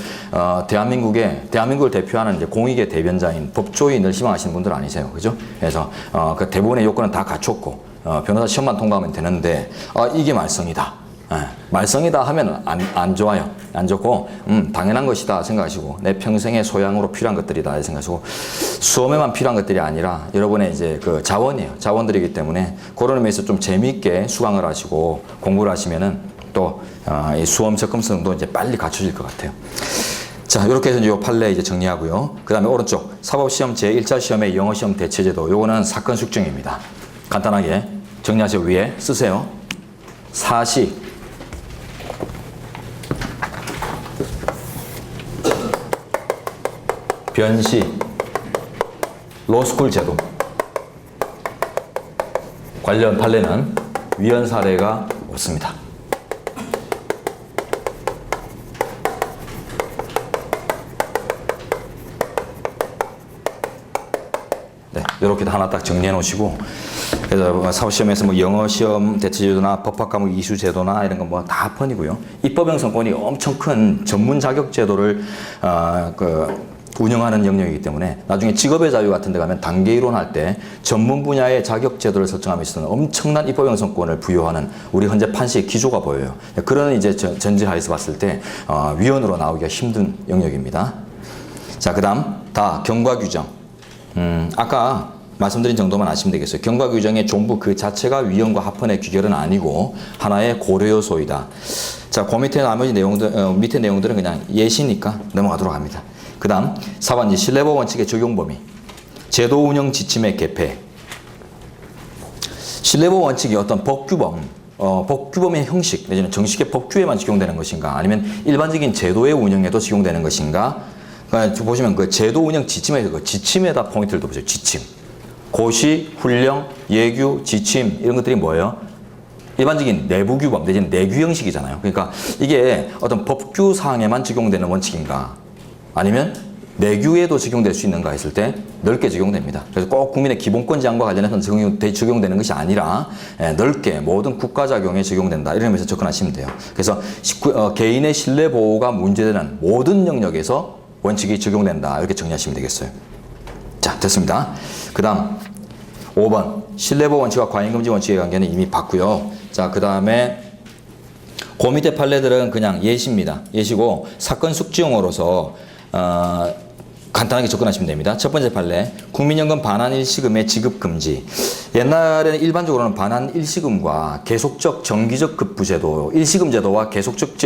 대한민국을 대표하는 이제 공익의 대변자인 법조인을 희망하시는 분들 아니세요, 그죠? 그래서 그 대부분의 요건은 다 갖췄고 변호사 시험만 통과하면 되는데 이게 말썽이다. 말썽이다 하면 안 좋아요. 안 좋고, 당연한 것이다 생각하시고, 내 평생의 소양으로 필요한 것들이다 생각하시고, 수험에만 필요한 것들이 아니라 여러분의 이제 그 자원이에요. 자원들이기 때문에 그런 의미에서 좀 재미있게 수강을 하시고 공부를 하시면은 또 이 수험 접근성도 이제 빨리 갖춰질 것 같아요. 자, 이렇게 해서 이 판례 이제 정리하고요. 그 다음에 오른쪽 사법시험 제1차 시험의 영어시험 대체제도. 요거는 사건 숙정입니다. 간단하게 정리하세요. 위에 쓰세요. 사시 변시, 로스쿨 제도 관련 판례는 위헌 사례가 없습니다. 네, 이렇게 하나 딱 정리해 놓으시고 그래서 사법시험에서 뭐 영어시험 대체제도나 법학과목 이수제도나 이런 건 뭐 다 합헌이고요. 입법형 성권이 엄청 큰 전문 자격 제도를 운영하는 영역이기 때문에 나중에 직업의 자유 같은 데 가면 단계 이론할 때 전문 분야의 자격 제도를 설정함에 있어서는 엄청난 입법 형성권을 부여하는 우리 현재 판시의 기조가 보여요. 그런 이제 전제하에서 봤을 때 위헌으로 나오기가 힘든 영역입니다. 자, 그다음 다 경과 규정. 아까 말씀드린 정도만 아시면 되겠어요. 경과 규정의 종부 그 자체가 위헌과 합헌의 귀결은 아니고 하나의 고려 요소이다. 자, 그 밑에 나머지 내용들 밑에 내용들은 그냥 예시니까 넘어가도록 합니다. 그 다음 4번 신뢰보호 원칙의 적용 범위, 제도 운영 지침의 개폐. 신뢰보호 원칙이 어떤 법규범의 형식 내지는 정식의 법규에만 적용되는 것인가 아니면 일반적인 제도의 운영에도 적용되는 것인가. 그러니까 보시면 그 제도 운영 지침에서 그 지침에다 포인트를 둬보세요. 지침. 고시, 훈령, 예규, 지침 이런 것들이 뭐예요? 일반적인 내부 규범 내지는 내규 형식이잖아요. 그러니까 이게 어떤 법규 사항에만 적용되는 원칙인가 아니면 내규에도 적용될 수 있는가 했을 때 넓게 적용됩니다. 그래서 꼭 국민의 기본권 제한과 관련해서 적용되는 것이 아니라 넓게 모든 국가작용에 적용된다. 이런 의미에서 접근하시면 돼요. 그래서 개인의 신뢰 보호가 문제되는 모든 영역에서 원칙이 적용된다. 이렇게 정리하시면 되겠어요. 자, 됐습니다. 그 다음 5번 신뢰보호 원칙과 과잉금지 원칙의 관계는 이미 봤고요. 자, 그 다음에 그 밑에 판례들은 그냥 예시입니다. 예시고 사건 숙지용어로서 간단하게 접근하시면 됩니다. 첫 번째 판례, 국민연금 반환 일시금의 지급 금지. 옛날에는 일반적으로는 반환 일시금과 계속적 정기적 급부제도, 일시금 제도와 계속적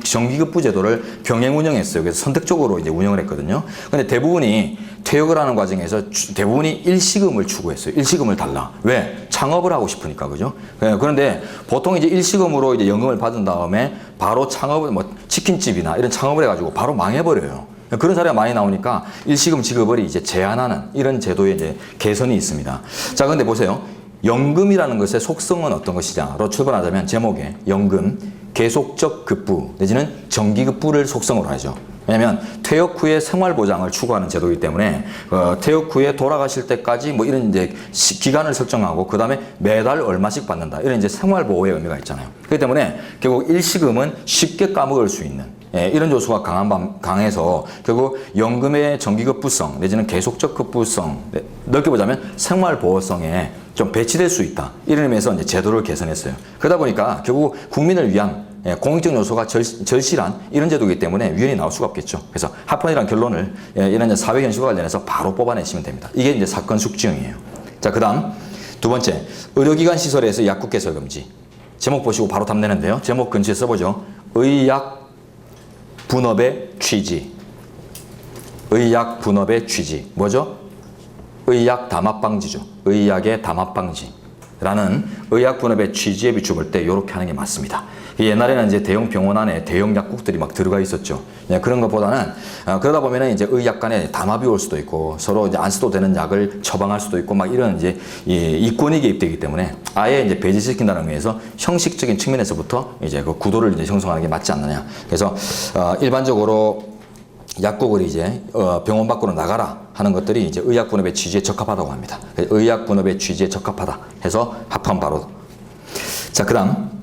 정기급부 제도를 병행 운영했어요. 그래서 선택적으로 이제 운영을 했거든요. 근데 대부분이 퇴역을 하는 과정에서 대부분이 일시금을 추구했어요. 일시금을 달라. 왜? 창업을 하고 싶으니까, 그죠? 그런데 보통 이제 일시금으로 이제 연금을 받은 다음에 바로 창업을, 뭐 치킨집이나 이런 창업을 해가지고 바로 망해버려요. 그런 사례가 많이 나오니까 일시금 지급을 이제 제한하는 이런 제도의 이제 개선이 있습니다. 자, 근데 보세요. 연금이라는 것의 속성은 어떤 것이냐로 출발하자면 제목에 연금, 계속적 급부 내지는 정기급부를 속성으로 하죠. 왜냐하면 퇴역 후에 생활보장을 추구하는 제도이기 때문에 퇴역 후에 돌아가실 때까지 뭐 이런 이제 기간을 설정하고 그 다음에 매달 얼마씩 받는다 이런 이제 생활보호의 의미가 있잖아요. 그렇기 때문에 결국 일시금은 쉽게 까먹을 수 있는 이런 요소가 강해서 결국 연금의 정기급부성 내지는 계속적 급부성 넓게 보자면 생활보호성에 좀 배치될 수 있다 이런 의미에서 이제 제도를 개선했어요. 그러다 보니까 결국 국민을 위한 공익적 요소가 절실한 이런 제도이기 때문에 위헌이 나올 수가 없겠죠. 그래서 합헌이라는 결론을 이런 이제 사회 현실과 관련해서 바로 뽑아내시면 됩니다. 이게 이제 사건 숙지형이에요. 자, 그다음 두 번째, 의료기관 시설에서 약국 개설 금지. 제목 보시고 바로 답 내는데요. 제목 근처에 써보죠. 의약 분업의 취지. 의약 분업의 취지. 뭐죠? 의약 담합 방지죠. 의약의 담합 방지라는 의약 분업의 취지에 비춰볼 때 이렇게 하는 게 맞습니다. 옛날에는 이제 대형 병원 안에 대형 약국들이 막 들어가 있었죠. 그런 것보다는 그러다 보면은 이제 의약 간에 담합이 올 수도 있고 서로 이제 안 써도 되는 약을 처방할 수도 있고 막 이런 이제 이권이 개입되기 때문에 아예 이제 배제시킨다는 의미에서 형식적인 측면에서부터 이제 그 구도를 이제 형성하는 게 맞지 않느냐. 그래서 일반적으로 약국을 이제 병원 밖으로 나가라 하는 것들이 이제 의약 분업의 취지에 적합하다고 합니다. 의약 분업의 취지에 적합하다 해서 합헌 바로. 자, 그다음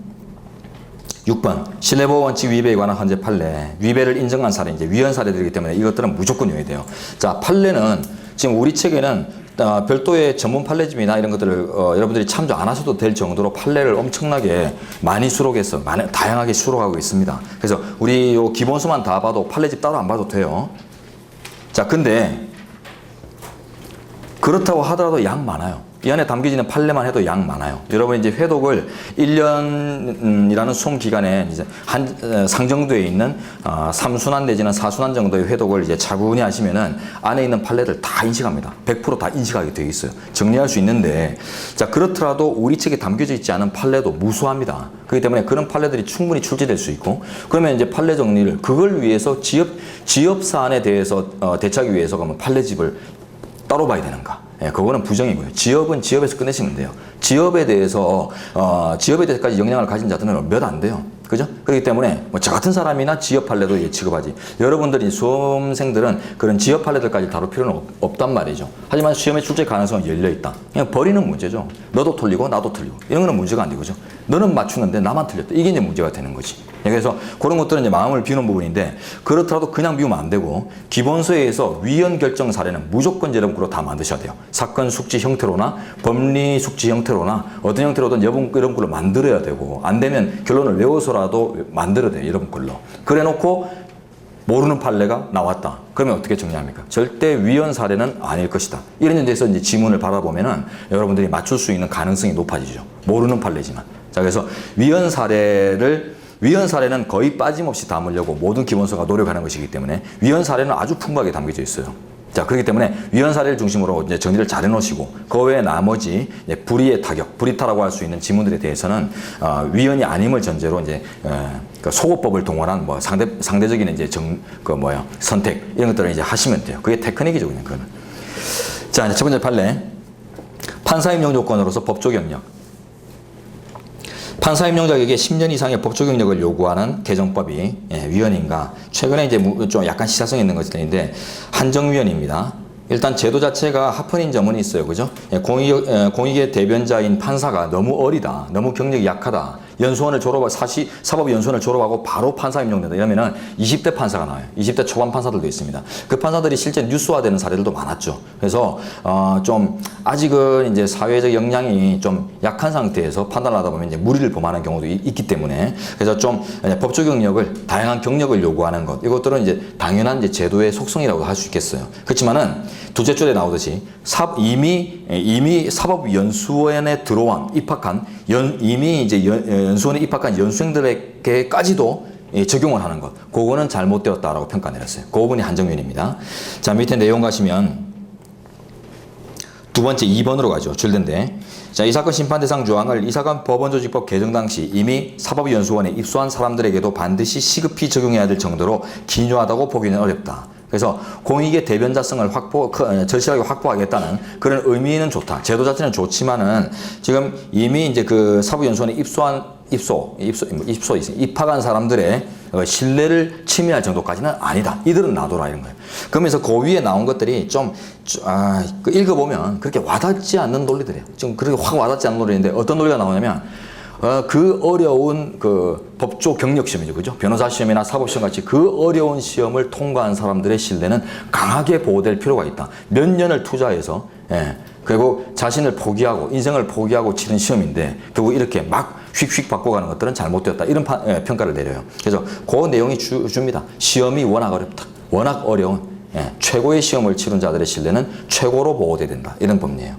6번 신뢰보호 원칙 위배에 관한 헌재 판례. 위배를 인정한 사례, 이제 위헌 사례들이기 때문에 이것들은 무조건 이용이 돼요. 자, 판례는 지금 우리 책에는 별도의 전문 판례집이나 이런 것들을 여러분들이 참조 안 하셔도 될 정도로 판례를 엄청나게 많이 수록해서 다양하게 수록하고 있습니다. 그래서 우리 요 기본서만 다 봐도 판례집 따로 안 봐도 돼요. 자, 근데 그렇다고 하더라도 양 많아요. 이 안에 담겨지는 판례만 해도 양 많아요. 여러분 이제 회독을 1년이라는 수험 기간에 이제 상정되어 있는 3순환 내지는 4순환 정도의 회독을 이제 차분히 하시면은 안에 있는 판례들 다 인식합니다. 100% 다 인식하게 되어 있어요. 정리할 수 있는데, 자, 그렇더라도 우리 책에 담겨져 있지 않은 판례도 무수합니다. 그렇기 때문에 그런 판례들이 충분히 출제될 수 있고, 그러면 이제 판례 정리를 그걸 위해서 지역 사안에 대해서 대처하기 위해서 그러면 판례집을 따로 봐야 되는가? 그거는 부정이고요. 지역은 지역에서 끝내시면 돼요. 지역에 대해서까지 영향을 가진 자들은 몇 안 돼요. 그죠? 그렇기 때문에 뭐 저 같은 사람이나 지역 판례도 취급하지. 여러분들이 수험생들은 그런 지역 판례들까지 다룰 필요는 없단 말이죠. 하지만 시험에 출제 가능성은 열려 있다. 그냥 버리는 문제죠. 너도 틀리고 나도 틀리고 이런 거는 문제가 안 되고죠. 너는 맞추는데 나만 틀렸다. 이게 이제 문제가 되는 거지. 그래서 그런 것들은 이제 마음을 비우는 부분인데, 그렇더라도 그냥 비우면 안 되고 기본서에서 위헌 결정 사례는 무조건 여러분으로 다 만드셔야 돼요. 사건 숙지 형태로나 법리 숙지 형태로나 어떤 형태로든 여러분 걸로 만들어야 되고, 안 되면 결론을 외워서라도 만들어야 돼요. 여러분 걸로. 그래 놓고 모르는 판례가 나왔다. 그러면 어떻게 정리합니까? 절대 위헌 사례는 아닐 것이다. 이런 데서 이제 지문을 바라보면은 여러분들이 맞출 수 있는 가능성이 높아지죠. 모르는 판례지만. 자, 그래서 위헌 사례는 거의 빠짐없이 담으려고 모든 기본서가 노력하는 것이기 때문에 위헌 사례는 아주 풍부하게 담겨져 있어요. 자, 그렇기 때문에 위헌 사례를 중심으로 이제 정리를 잘 해놓으시고, 그 외에 나머지 불의의 타격, 불이타라고 할 수 있는 지문들에 대해서는 위헌이 아님을 전제로 이제 그 소고법을 동원한 뭐 상대적인 이제 선택 이런 것들을 이제 하시면 돼요. 그게 테크닉이죠, 그냥 그거는. 자, 이제 첫 번째 판례. 판사 임용 조건으로서 법조 경력. 판사 임용 자격에 10년 이상의 법조 경력을 요구하는 개정법이 위헌인가? 최근에 이제 좀 약간 시사성 있는 것인데 한정위헌입니다. 일단 제도 자체가 합헌인 점은 있어요, 그죠? 공익의 대변자인 판사가 너무 어리다, 너무 경력이 약하다 연수원을 사법연수원을 졸업하고 바로 판사 임용된다. 이러면은 20대 판사가 나와요. 20대 초반 판사들도 있습니다. 그 판사들이 실제 뉴스화되는 사례들도 많았죠. 그래서 좀 아직은 이제 사회적 역량이 좀 약한 상태에서 판단을 하다 보면 이제 무리를 범하는 경우도 있기 때문에 그래서 좀 법조 경력을 다양한 경력을 요구하는 것 이것들은 이제 당연한 이제 제도의 속성이라고 할 수 있겠어요. 그렇지만은 두째 줄에 나오듯이 이미 사법연수원에 입학한 이미 이제 연수원에 입학한 연수생들에게까지도 적용을 하는 것, 그거는 잘못되었다라고 평가 내렸어요. 그 부분이 한정면입니다. 자, 밑에 내용 가시면 두 번째 2번으로 가죠. 줄된데. 자, 이 사건 심판 대상 조항을 이 사건 법원조직법 개정 당시 이미 사법연수원에 입소한 사람들에게도 반드시 시급히 적용해야 될 정도로 기묘하다고 보기는 어렵다. 그래서 공익의 대변자성을 절실하게 확보하겠다는 그런 의미는 좋다. 제도 자체는 좋지만은 지금 이미 이제 그 사법연수원에 입학한 사람들의 신뢰를 침해할 정도까지는 아니다. 이들은 놔둬라 이런 거예요. 그러면서 그 위에 나온 것들이 좀 읽어보면 그렇게 와닿지 않는 논리들이에요. 좀 그렇게 확 와닿지 않는 논리인데 어떤 논리가 나오냐면 그 어려운 그 법조 경력 시험이죠. 그죠? 변호사 시험이나 사법 시험 같이 그 어려운 시험을 통과한 사람들의 신뢰는 강하게 보호될 필요가 있다. 몇 년을 투자해서 그리고 자신을 포기하고 인생을 포기하고 치른 시험인데 결국 이렇게 막 휙휙 바꿔가는 것들은 잘못되었다. 이런 평가를 내려요. 그래서 그 내용이 줍니다. 시험이 워낙 어렵다. 워낙 어려운 최고의 시험을 치른 자들의 신뢰는 최고로 보호돼야 된다. 이런 법리예요.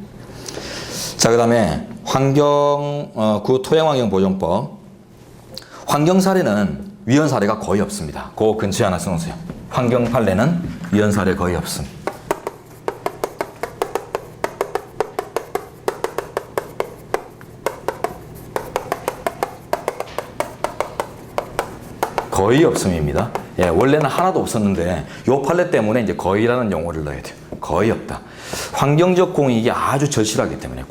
자, 그 다음에 구 토양환경보존법. 환경 사례는 위헌 사례가 거의 없습니다. 그 근처에 하나 써놓으세요. 환경 판례는 위헌 사례 거의 없습니다. 거의 없음입니다. 원래는 하나도 없었는데 요 판례 때문에 이제 거의라는 용어를 넣어야 돼요. 거의 없다. 환경적 공익이 아주 절실하기 때문에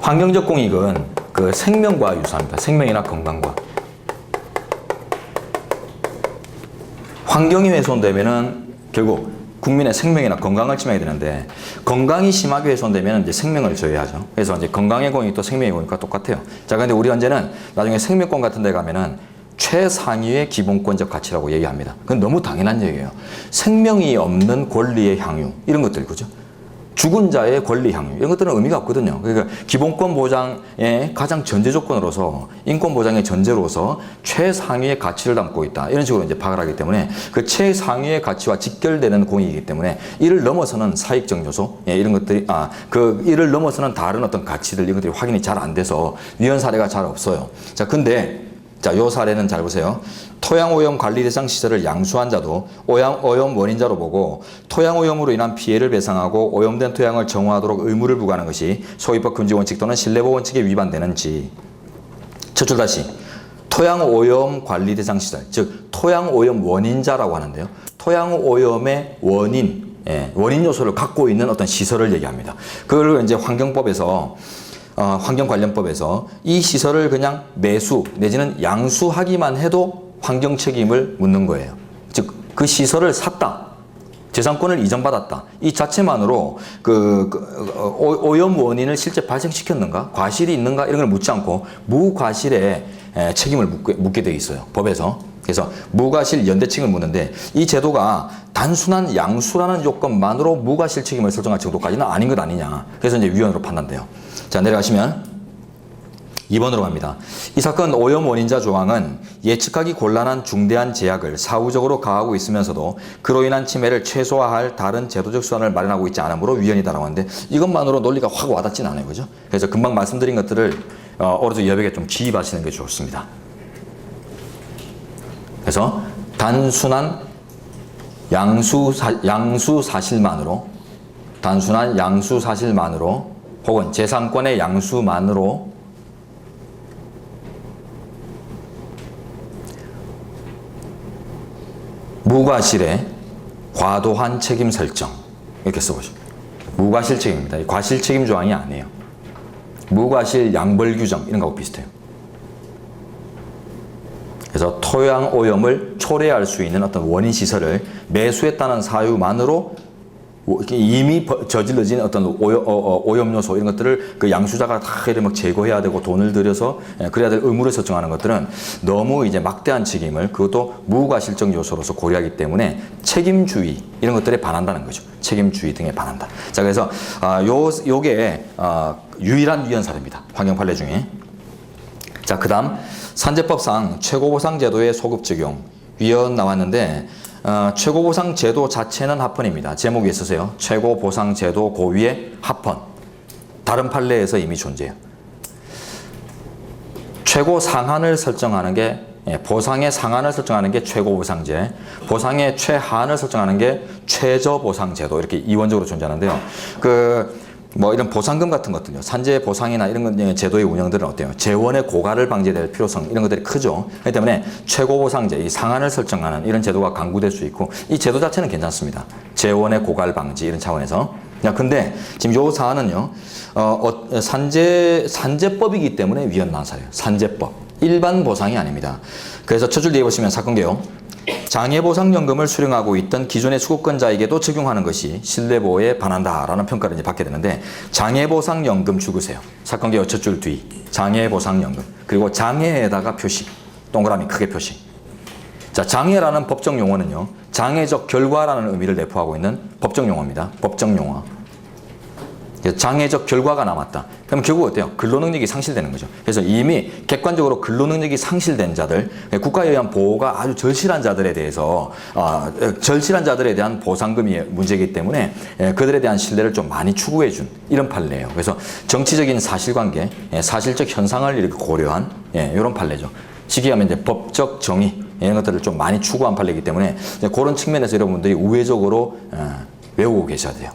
환경적 공익은 그 생명과 유사합니다. 생명이나 건강과. 환경이 훼손되면은 결국 국민의 생명이나 건강을 침해하게 되는데 건강이 심하게 훼손되면 이제 생명을 저해하죠. 그래서 이제 건강의 공익도 생명의 공익과 똑같아요. 자, 근데 우리 헌재는 나중에 생명권 같은 데 가면은 최상위의 기본권적 가치라고 얘기합니다. 그건 너무 당연한 얘기예요. 생명이 없는 권리의 향유 이런 것들 그죠? 죽은 자의 권리 향유 이런 것들은 의미가 없거든요. 그러니까 기본권 보장의 가장 전제 조건으로서 인권 보장의 전제로서 최상위의 가치를 담고 있다. 이런 식으로 이제 파악을 하기 때문에 그 최상위의 가치와 직결되는 공익이기 때문에 이를 넘어서는 사익적 요소 이런 것들이 이를 넘어서는 다른 어떤 가치들 이런 것들이 확인이 잘 안 돼서 위헌 사례가 잘 없어요. 자, 근데 요 사례는 잘 보세요. 토양오염 관리 대상 시설을 양수한 자도 오염 원인자로 보고 토양오염으로 인한 피해를 배상하고 오염된 토양을 정화하도록 의무를 부과하는 것이 소위법 금지 원칙 또는 신뢰보호 원칙에 위반되는지. 첫 줄 다시. 토양오염 관리 대상 시설, 즉 토양오염 원인자라고 하는데요. 토양오염의 원인 요소를 갖고 있는 어떤 시설을 얘기합니다. 그걸 이제 환경관련법에서 이 시설을 그냥 매수 내지는 양수하기만 해도 환경 책임을 묻는 거예요. 즉, 그 시설을 샀다. 재산권을 이전받았다. 이 자체만으로 오염 원인을 실제 발생시켰는가? 과실이 있는가? 이런 걸 묻지 않고 무과실의 책임을 묻게 되어 있어요. 법에서. 그래서 무과실 연대 책임을 묻는데 이 제도가 단순한 양수라는 조건만으로 무과실 책임을 설정할 정도까지는 아닌 것 아니냐. 그래서 이제 위헌으로 판단돼요. 자, 내려가시면 2번으로 갑니다. 이 사건 오염 원인자 조항은 예측하기 곤란한 중대한 제약을 사후적으로 가하고 있으면서도 그로 인한 침해를 최소화할 다른 제도적 수단을 마련하고 있지 않으므로 위헌이다라고 하는데 이것만으로 논리가 확 와닿진 않아요. 그죠? 그래서 금방 말씀드린 것들을 어느덧 여백에 좀 기입하시는 게 좋습니다. 그래서 단순한 양수 사실만으로 혹은 재산권의 양수만으로 무과실의 과도한 책임 설정 이렇게 써보죠. 무과실 책임입니다. 과실 책임 조항이 아니에요. 무과실 양벌 규정 이런 거하고 비슷해요. 그래서 토양 오염을 초래할 수 있는 어떤 원인 시설을 매수했다는 사유만으로 이미 저질러진 어떤 오염 요소 이런 것들을 그 양수자가 다 이렇게 막 제거해야 되고 돈을 들여서 그래야 될 의무를 설정하는 것들은 너무 이제 막대한 책임을 그것도 무과실적 요소로서 고려하기 때문에 책임주의 이런 것들에 반한다는 거죠. 책임주의 등에 반한다. 자, 그래서 요게 유일한 위헌 사례입니다. 환경 판례 중에. 자, 그다음 산재법상 최고보상 제도의 소급 적용 위헌 나왔는데 최고보상 제도 자체는 합헌입니다. 제목에 있으세요. 최고보상 제도 고위의 합헌. 다른 판례에서 이미 존재해요. 최고 상한을 설정하는 게 보상의 상한을 설정하는 게 최고보상제, 보상의 최하한을 설정하는 게 최저보상제도 이렇게 이원적으로 존재하는데요. 뭐 이런 보상금 같은 것들요. 산재 보상이나 이런 제도의 운영들은 어때요? 재원의 고갈을 방지될 필요성 이런 것들이 크죠. 그렇기 때문에 최고보상제, 이 상한을 설정하는 이런 제도가 강구될 수 있고 이 제도 자체는 괜찮습니다. 재원의 고갈 방지 이런 차원에서. 근데 지금 요 사안은요. 산재법이기 때문에 위헌 난 사례예요. 산재법. 일반 보상이 아닙니다. 그래서 첫 줄 뒤에 보시면 사건 개요. 장애보상연금을 수령하고 있던 기존의 수급권자에게도 적용하는 것이 신뢰보호에 반한다라는 평가를 이제 받게 되는데 장애보상연금 죽으세요. 사건 개요 첫 줄 뒤. 장애보상연금. 그리고 장애에다가 표시. 동그라미 크게 표시. 자, 장애라는 법정 용어는요. 장애적 결과라는 의미를 내포하고 있는 법정 용어입니다. 법정 용어. 장애적 결과가 남았다. 그럼 결국 어때요? 근로능력이 상실되는 거죠. 그래서 이미 객관적으로 근로능력이 상실된 자들, 국가에 의한 보호가 아주 절실한 자들에 대해서 절실한 자들에 대한 보상금이 문제이기 때문에 그들에 대한 신뢰를 좀 많이 추구해 준 이런 판례예요. 그래서 정치적인 사실관계, 사실적 현상을 이렇게 고려한 이런 판례죠. 쉽게 하면 이제 법적 정의 이런 것들을 좀 많이 추구한 판례이기 때문에 그런 측면에서 여러분들이 우회적으로 외우고 계셔야 돼요.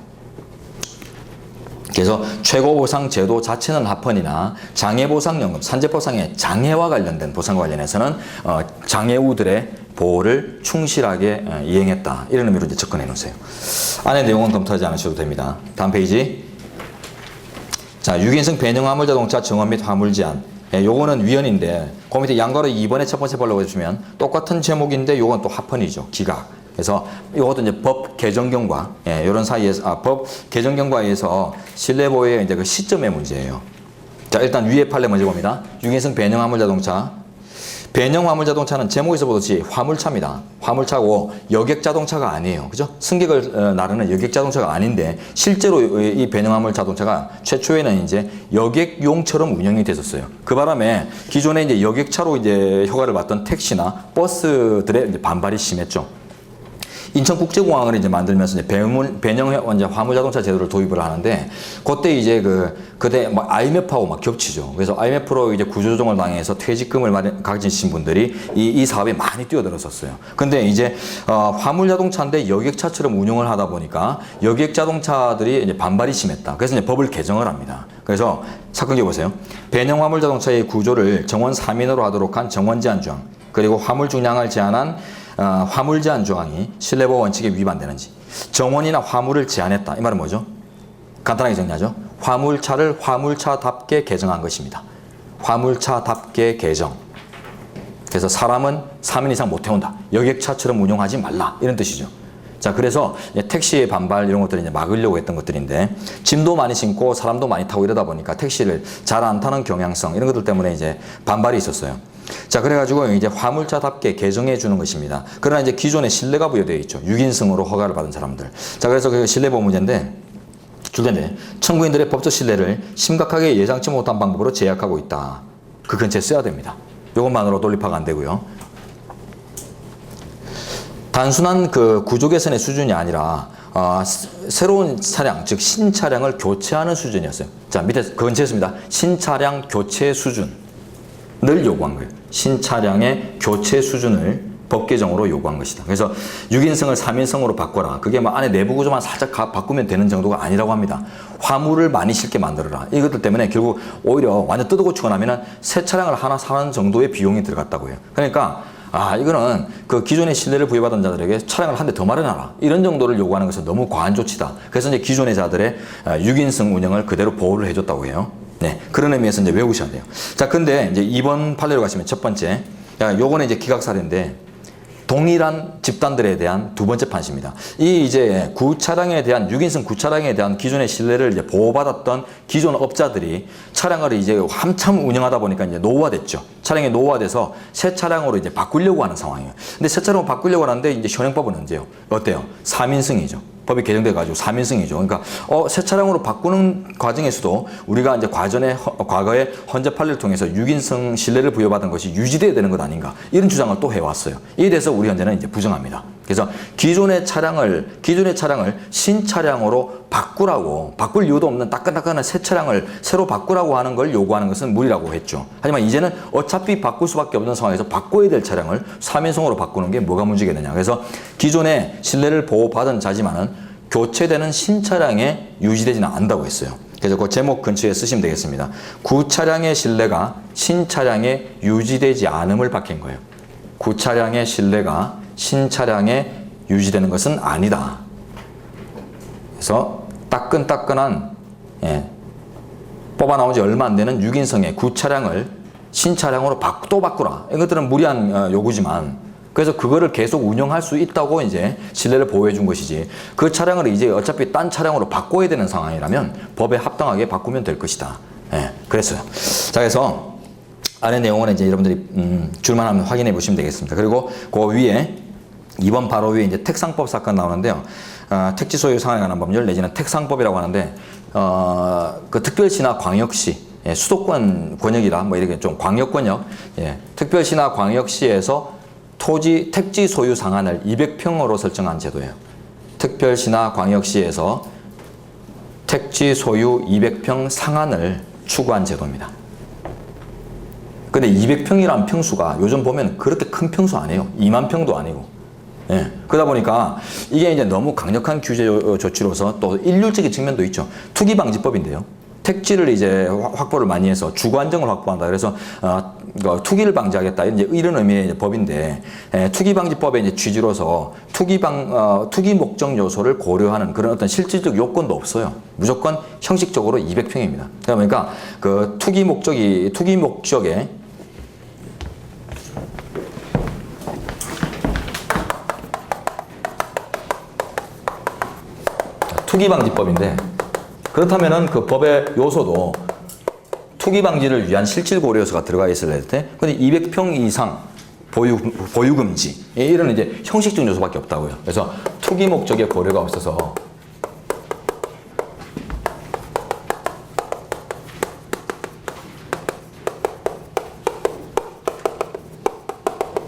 그래서 최고보상 제도 자체는 합헌이나 장애보상연금, 산재법상의 장애와 관련된 보상과 관련해서는 장애우들의 보호를 충실하게 이행했다. 이런 의미로 이제 접근해 놓으세요. 안에 내용은 검토하지 않으셔도 됩니다. 다음 페이지. 자, 6인승 배능 화물 자동차 정원 및 화물 제한. 요거는 위헌인데 그 밑에 양가로 2번에 첫 번째 벌로 보시면 똑같은 제목인데 요건 또 합헌이죠. 기각. 그래서 이것도 이제 법 개정경과 이런 사이에서 법 개정경과에 의해서 신뢰보호의 이제 그 시점의 문제예요. 자, 일단 위에 판례 먼저 봅니다. 6인승 배능 화물 자동차. 배능 화물 자동차는 제목에서 보듯이 화물차입니다. 화물차고 여객 자동차가 아니에요. 그죠? 승객을 나르는 여객 자동차가 아닌데 실제로 이 배능 화물 자동차가 최초에는 이제 여객용처럼 운영이 됐었어요. 그 바람에 기존에 이제 여객차로 이제 허가를 받던 택시나 버스들의 이제 반발이 심했죠. 인천국제공항을 이제 만들면서 이제 배능 화물 자동차 제도를 도입을 하는데 그때 이제 그때 막 IMF하고 막 겹치죠. 그래서 IMF로 이제 구조조정을 당해서 퇴직금을 가지신 분들이 이 사업에 많이 뛰어들었었어요. 근데 이제 화물 자동차인데 여객차처럼 운영을 하다 보니까 여객 자동차들이 이제 반발이 심했다. 그래서 이제 법을 개정을 합니다. 그래서 사건 보세요. 배능 화물 자동차의 구조를 정원 3인으로 하도록 한 정원 제한 조항, 그리고 화물 중량을 제한한 화물 제한 조항이 신뢰보호 원칙에 위반되는지. 정원이나 화물을 제한했다. 이 말은 뭐죠? 간단하게 정리하죠. 화물차를 화물차답게 개정한 것입니다. 화물차답게 개정. 그래서 사람은 3인 이상 못 태운다. 여객차처럼 운영하지 말라. 이런 뜻이죠. 자, 그래서 택시의 반발 이런 것들을 이제 막으려고 했던 것들인데 짐도 많이 싣고 사람도 많이 타고 이러다 보니까 택시를 잘 안 타는 경향성 이런 것들 때문에 이제 반발이 있었어요. 자, 그래가지고 이제 화물차답게 개정해 주는 것입니다. 그러나 이제 기존에 신뢰가 부여되어 있죠. 6인승으로 허가를 받은 사람들. 자, 그래서 그 신뢰보호 문제인데 줄텐데 청구인들의 법적 신뢰를 심각하게 예상치 못한 방법으로 제약하고 있다. 그 근처에 써야 됩니다. 이것만으로 논리파가 안 되고요. 단순한 그 구조 개선의 수준이 아니라 새로운 차량, 즉 신차량을 교체하는 수준이었어요. 자, 밑에 그 근처에 있습니다. 신차량 교체 수준을 요구한 거예요. 신차량의 교체 수준을 법 개정으로 요구한 것이다. 그래서 6인승을 3인승으로 바꿔라. 그게 뭐 안에 내부 구조만 살짝 바꾸면 되는 정도가 아니라고 합니다. 화물을 많이 실게 만들어라. 이것들 때문에 결국 오히려 완전 뜯어고치고 나면은 새 차량을 하나 사는 정도의 비용이 들어갔다고 해요. 그러니까 이거는 그 기존의 신뢰를 부여받은 자들에게 차량을 한 대 더 마련하라. 이런 정도를 요구하는 것은 너무 과한 조치다. 그래서 이제 기존의 자들의 6인승 운영을 그대로 보호를 해줬다고 해요. 네. 그런 의미에서 이제 외우셔야 돼요. 자, 근데 이제 2번 판례로 가시면 첫 번째. 요거는 이제 기각사례인데 동일한 집단들에 대한 두 번째 판시입니다. 이 이제 구차량에 대한 6인승 구차량에 대한 기존의 신뢰를 이제 보호받았던 기존 업자들이 차량을 이제 한참 운영하다 보니까 이제 노후화됐죠. 차량이 노후화돼서 새 차량으로 이제 바꾸려고 하는 상황이에요. 근데 새 차량으로 바꾸려고 하는데 이제 현행법은 언제요? 어때요? 3인승이죠. 법이 개정돼 가지고 3인승이죠. 그러니까 새 차량으로 바꾸는 과정에서도 우리가 이제 과거에 헌재 판례를 통해서 6인승 신뢰를 부여받은 것이 유지돼야 되는 것 아닌가 이런 주장을 또 해왔어요. 이에 대해서 우리 현재는 이제 부정합니다. 그래서 기존의 차량을 신차량으로 바꿀 이유도 없는 따끈따끈한 새 차량을 새로 바꾸라고 하는 걸 요구하는 것은 무리라고 했죠. 하지만 이제는 어차피 바꿀 수밖에 없는 상황에서 바꿔야 될 차량을 3인승으로 바꾸는 게 뭐가 문제겠느냐. 그래서 기존의 신뢰를 보호받은 자지만은 교체되는 신차량에 유지되지는 않는다고 했어요. 그래서 그 제목 근처에 쓰시면 되겠습니다. 구차량의 신뢰가 신차량에 유지되지 않음을 밝힌 거예요. 구차량의 신뢰가 신차량에 유지되는 것은 아니다. 그래서 따끈따끈한 뽑아 나온 지 얼마 안 되는 6인승의 구차량을 신차량으로 또 바꾸라. 이것들은 무리한 요구지만 그래서 그거를 계속 운영할 수 있다고 이제 신뢰를 보호해 준 것이지 그 차량을 이제 어차피 딴 차량으로 바꿔야 되는 상황이라면 법에 합당하게 바꾸면 될 것이다. 그랬어요. 자, 그래서 안의 내용은 이제 여러분들이 줄만 한번 확인해 보시면 되겠습니다. 그리고 그 위에 2번 바로 위에 이제 택상법 사건 나오는데요. 택지 소유 상한에 관한 법률 내지는 택상법이라고 하는데 그 특별시나 광역시 수도권 권역이라 뭐 이렇게 좀 광역 권역 특별시나 광역시에서 택지 소유 상한을 200평으로 설정한 제도예요. 특별시나 광역시에서 택지 소유 200평 상한을 추구한 제도입니다. 근데 200평이란 평수가 요즘 보면 그렇게 큰 평수 아니에요. 2만 평도 아니고. 그러다 보니까 이게 이제 너무 강력한 규제 조치로서 또 일률적인 측면도 있죠. 투기방지법인데요. 택지를 이제 확보를 많이 해서 주거 안정을 확보한다. 그래서 투기를 방지하겠다. 이런 의미의 법인데 투기방지법의 이제 취지로서 투기 목적 요소를 고려하는 그런 어떤 실질적 요건도 없어요. 무조건 형식적으로 200평입니다. 그러니까 그 투기 목적에 투기방지법인데 그렇다면은 그 법의 요소도 투기방지를 위한 실질 고려 요소가 들어가 있을 때 근데 200평 이상 보유금지 이런 이제 형식적 요소밖에 없다고요. 그래서 투기 목적의 고려가 없어서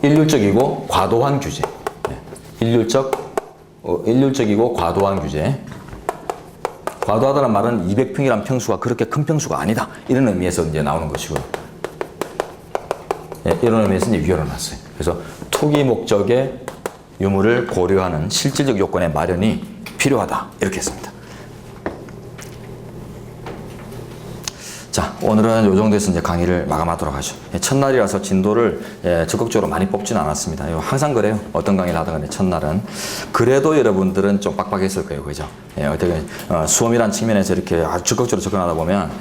일률적이고 과도한 규제. 일률적이고 과도한 규제. 과도하다는 말은 200평이란 평수가 그렇게 큰 평수가 아니다. 이런 의미에서 이제 나오는 것이고요. 이런 의미에서 이제 위헌을 놨어요. 그래서 투기 목적의 유무를 고려하는 실질적 요건의 마련이 필요하다. 이렇게 했습니다. 자, 오늘은 이 정도에서 이제 강의를 마감하도록 하죠. 첫날이라서 진도를 적극적으로 많이 뽑지는 않았습니다. 항상 그래요. 어떤 강의를 하든 간에 첫날은. 그래도 여러분들은 좀 빡빡했을 거예요. 그죠? 어떻게, 수험이란 측면에서 이렇게 아주 적극적으로 접근하다 보면,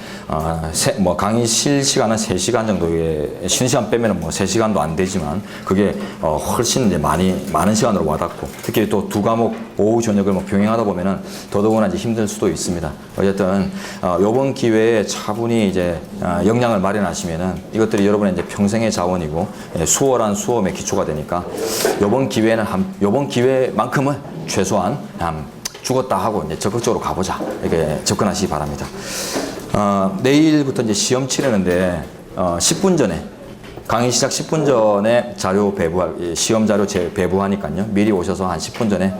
강의 실 시간은 3시간 정도에, 쉬는 시간 빼면 뭐 3시간도 안 되지만, 그게, 훨씬 이제 많은 시간으로 와닿고, 특히 또 두 과목 오후, 저녁을 뭐 병행하다 보면은 더더구나 이제 힘들 수도 있습니다. 어쨌든, 요번 기회에 차분히 이제 역량을 마련하시면은 이것들이 여러분의 이제 평생의 자원이고 수월한 수험의 기초가 되니까 요번 기회만큼은 최소한 죽었다 하고 이제 적극적으로 가보자 이렇게 접근하시기 바랍니다. 내일부터 이제 시험 치르는데 10분 전에 강의 시작 10분 전에 시험 자료 배부하니까요. 미리 오셔서 한 10분 전에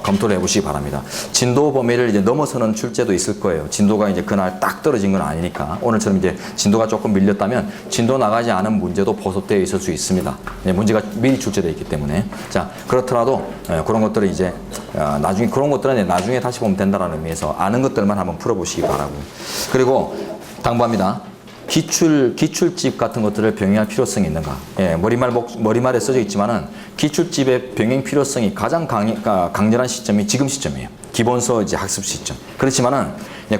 검토를 해보시기 바랍니다. 진도 범위를 이제 넘어서는 출제도 있을 거예요. 진도가 이제 그날 딱 떨어진 건 아니니까 오늘처럼 이제 진도가 조금 밀렸다면 진도 나가지 않은 문제도 포섭되어 있을 수 있습니다. 문제가 미리 출제되어 있기 때문에 자 그렇더라도 그런 것들을 이제 나중에 다시 보면 된다는 의미에서 아는 것들만 한번 풀어보시기 바라고 그리고 당부합니다. 기출집 같은 것들을 병행할 필요성이 있는가? 머리말에 써져 있지만은 기출집의 병행 필요성이 가장 강렬한 시점이 지금 시점이에요. 기본서 이제 학습 시점. 그렇지만은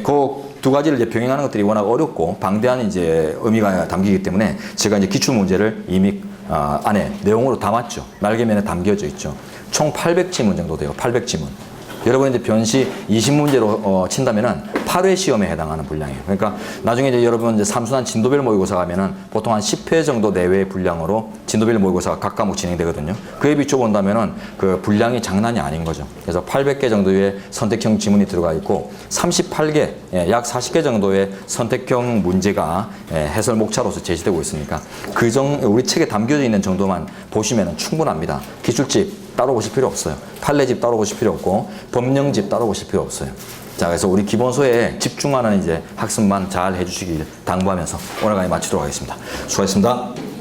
그 두 가지를 이제 병행하는 것들이 워낙 어렵고 방대한 이제 의미가 담기기 때문에 제가 이제 기출 문제를 이미 안에 내용으로 담았죠. 날개면에 담겨져 있죠. 총 800지문 정도 돼요. 800지문. 여러분이 이제 변시 20문제로 친다면은 8회 시험에 해당하는 분량이에요. 그러니까 나중에 이제 여러분 이제 삼순환 진도별 모의고사 가면은 보통 한 10회 정도 내외의 분량으로 진도별 모의고사가 각 과목 진행되거든요. 그에 비춰 본다면은 그 분량이 장난이 아닌 거죠. 그래서 800개 정도의 선택형 지문이 들어가 있고 38개, 약 40개 정도의 선택형 문제가 해설 목차로서 제시되고 있으니까 우리 책에 담겨져 있는 정도만 보시면은 충분합니다. 기출집 따로 보실 필요 없어요. 판례집 따로 보실 필요 없고 법령집 따로 보실 필요 없어요. 자, 그래서 우리 기본소에 집중하는 이제 학습만 잘 해주시길 당부하면서 오늘 강의 마치도록 하겠습니다. 수고하셨습니다.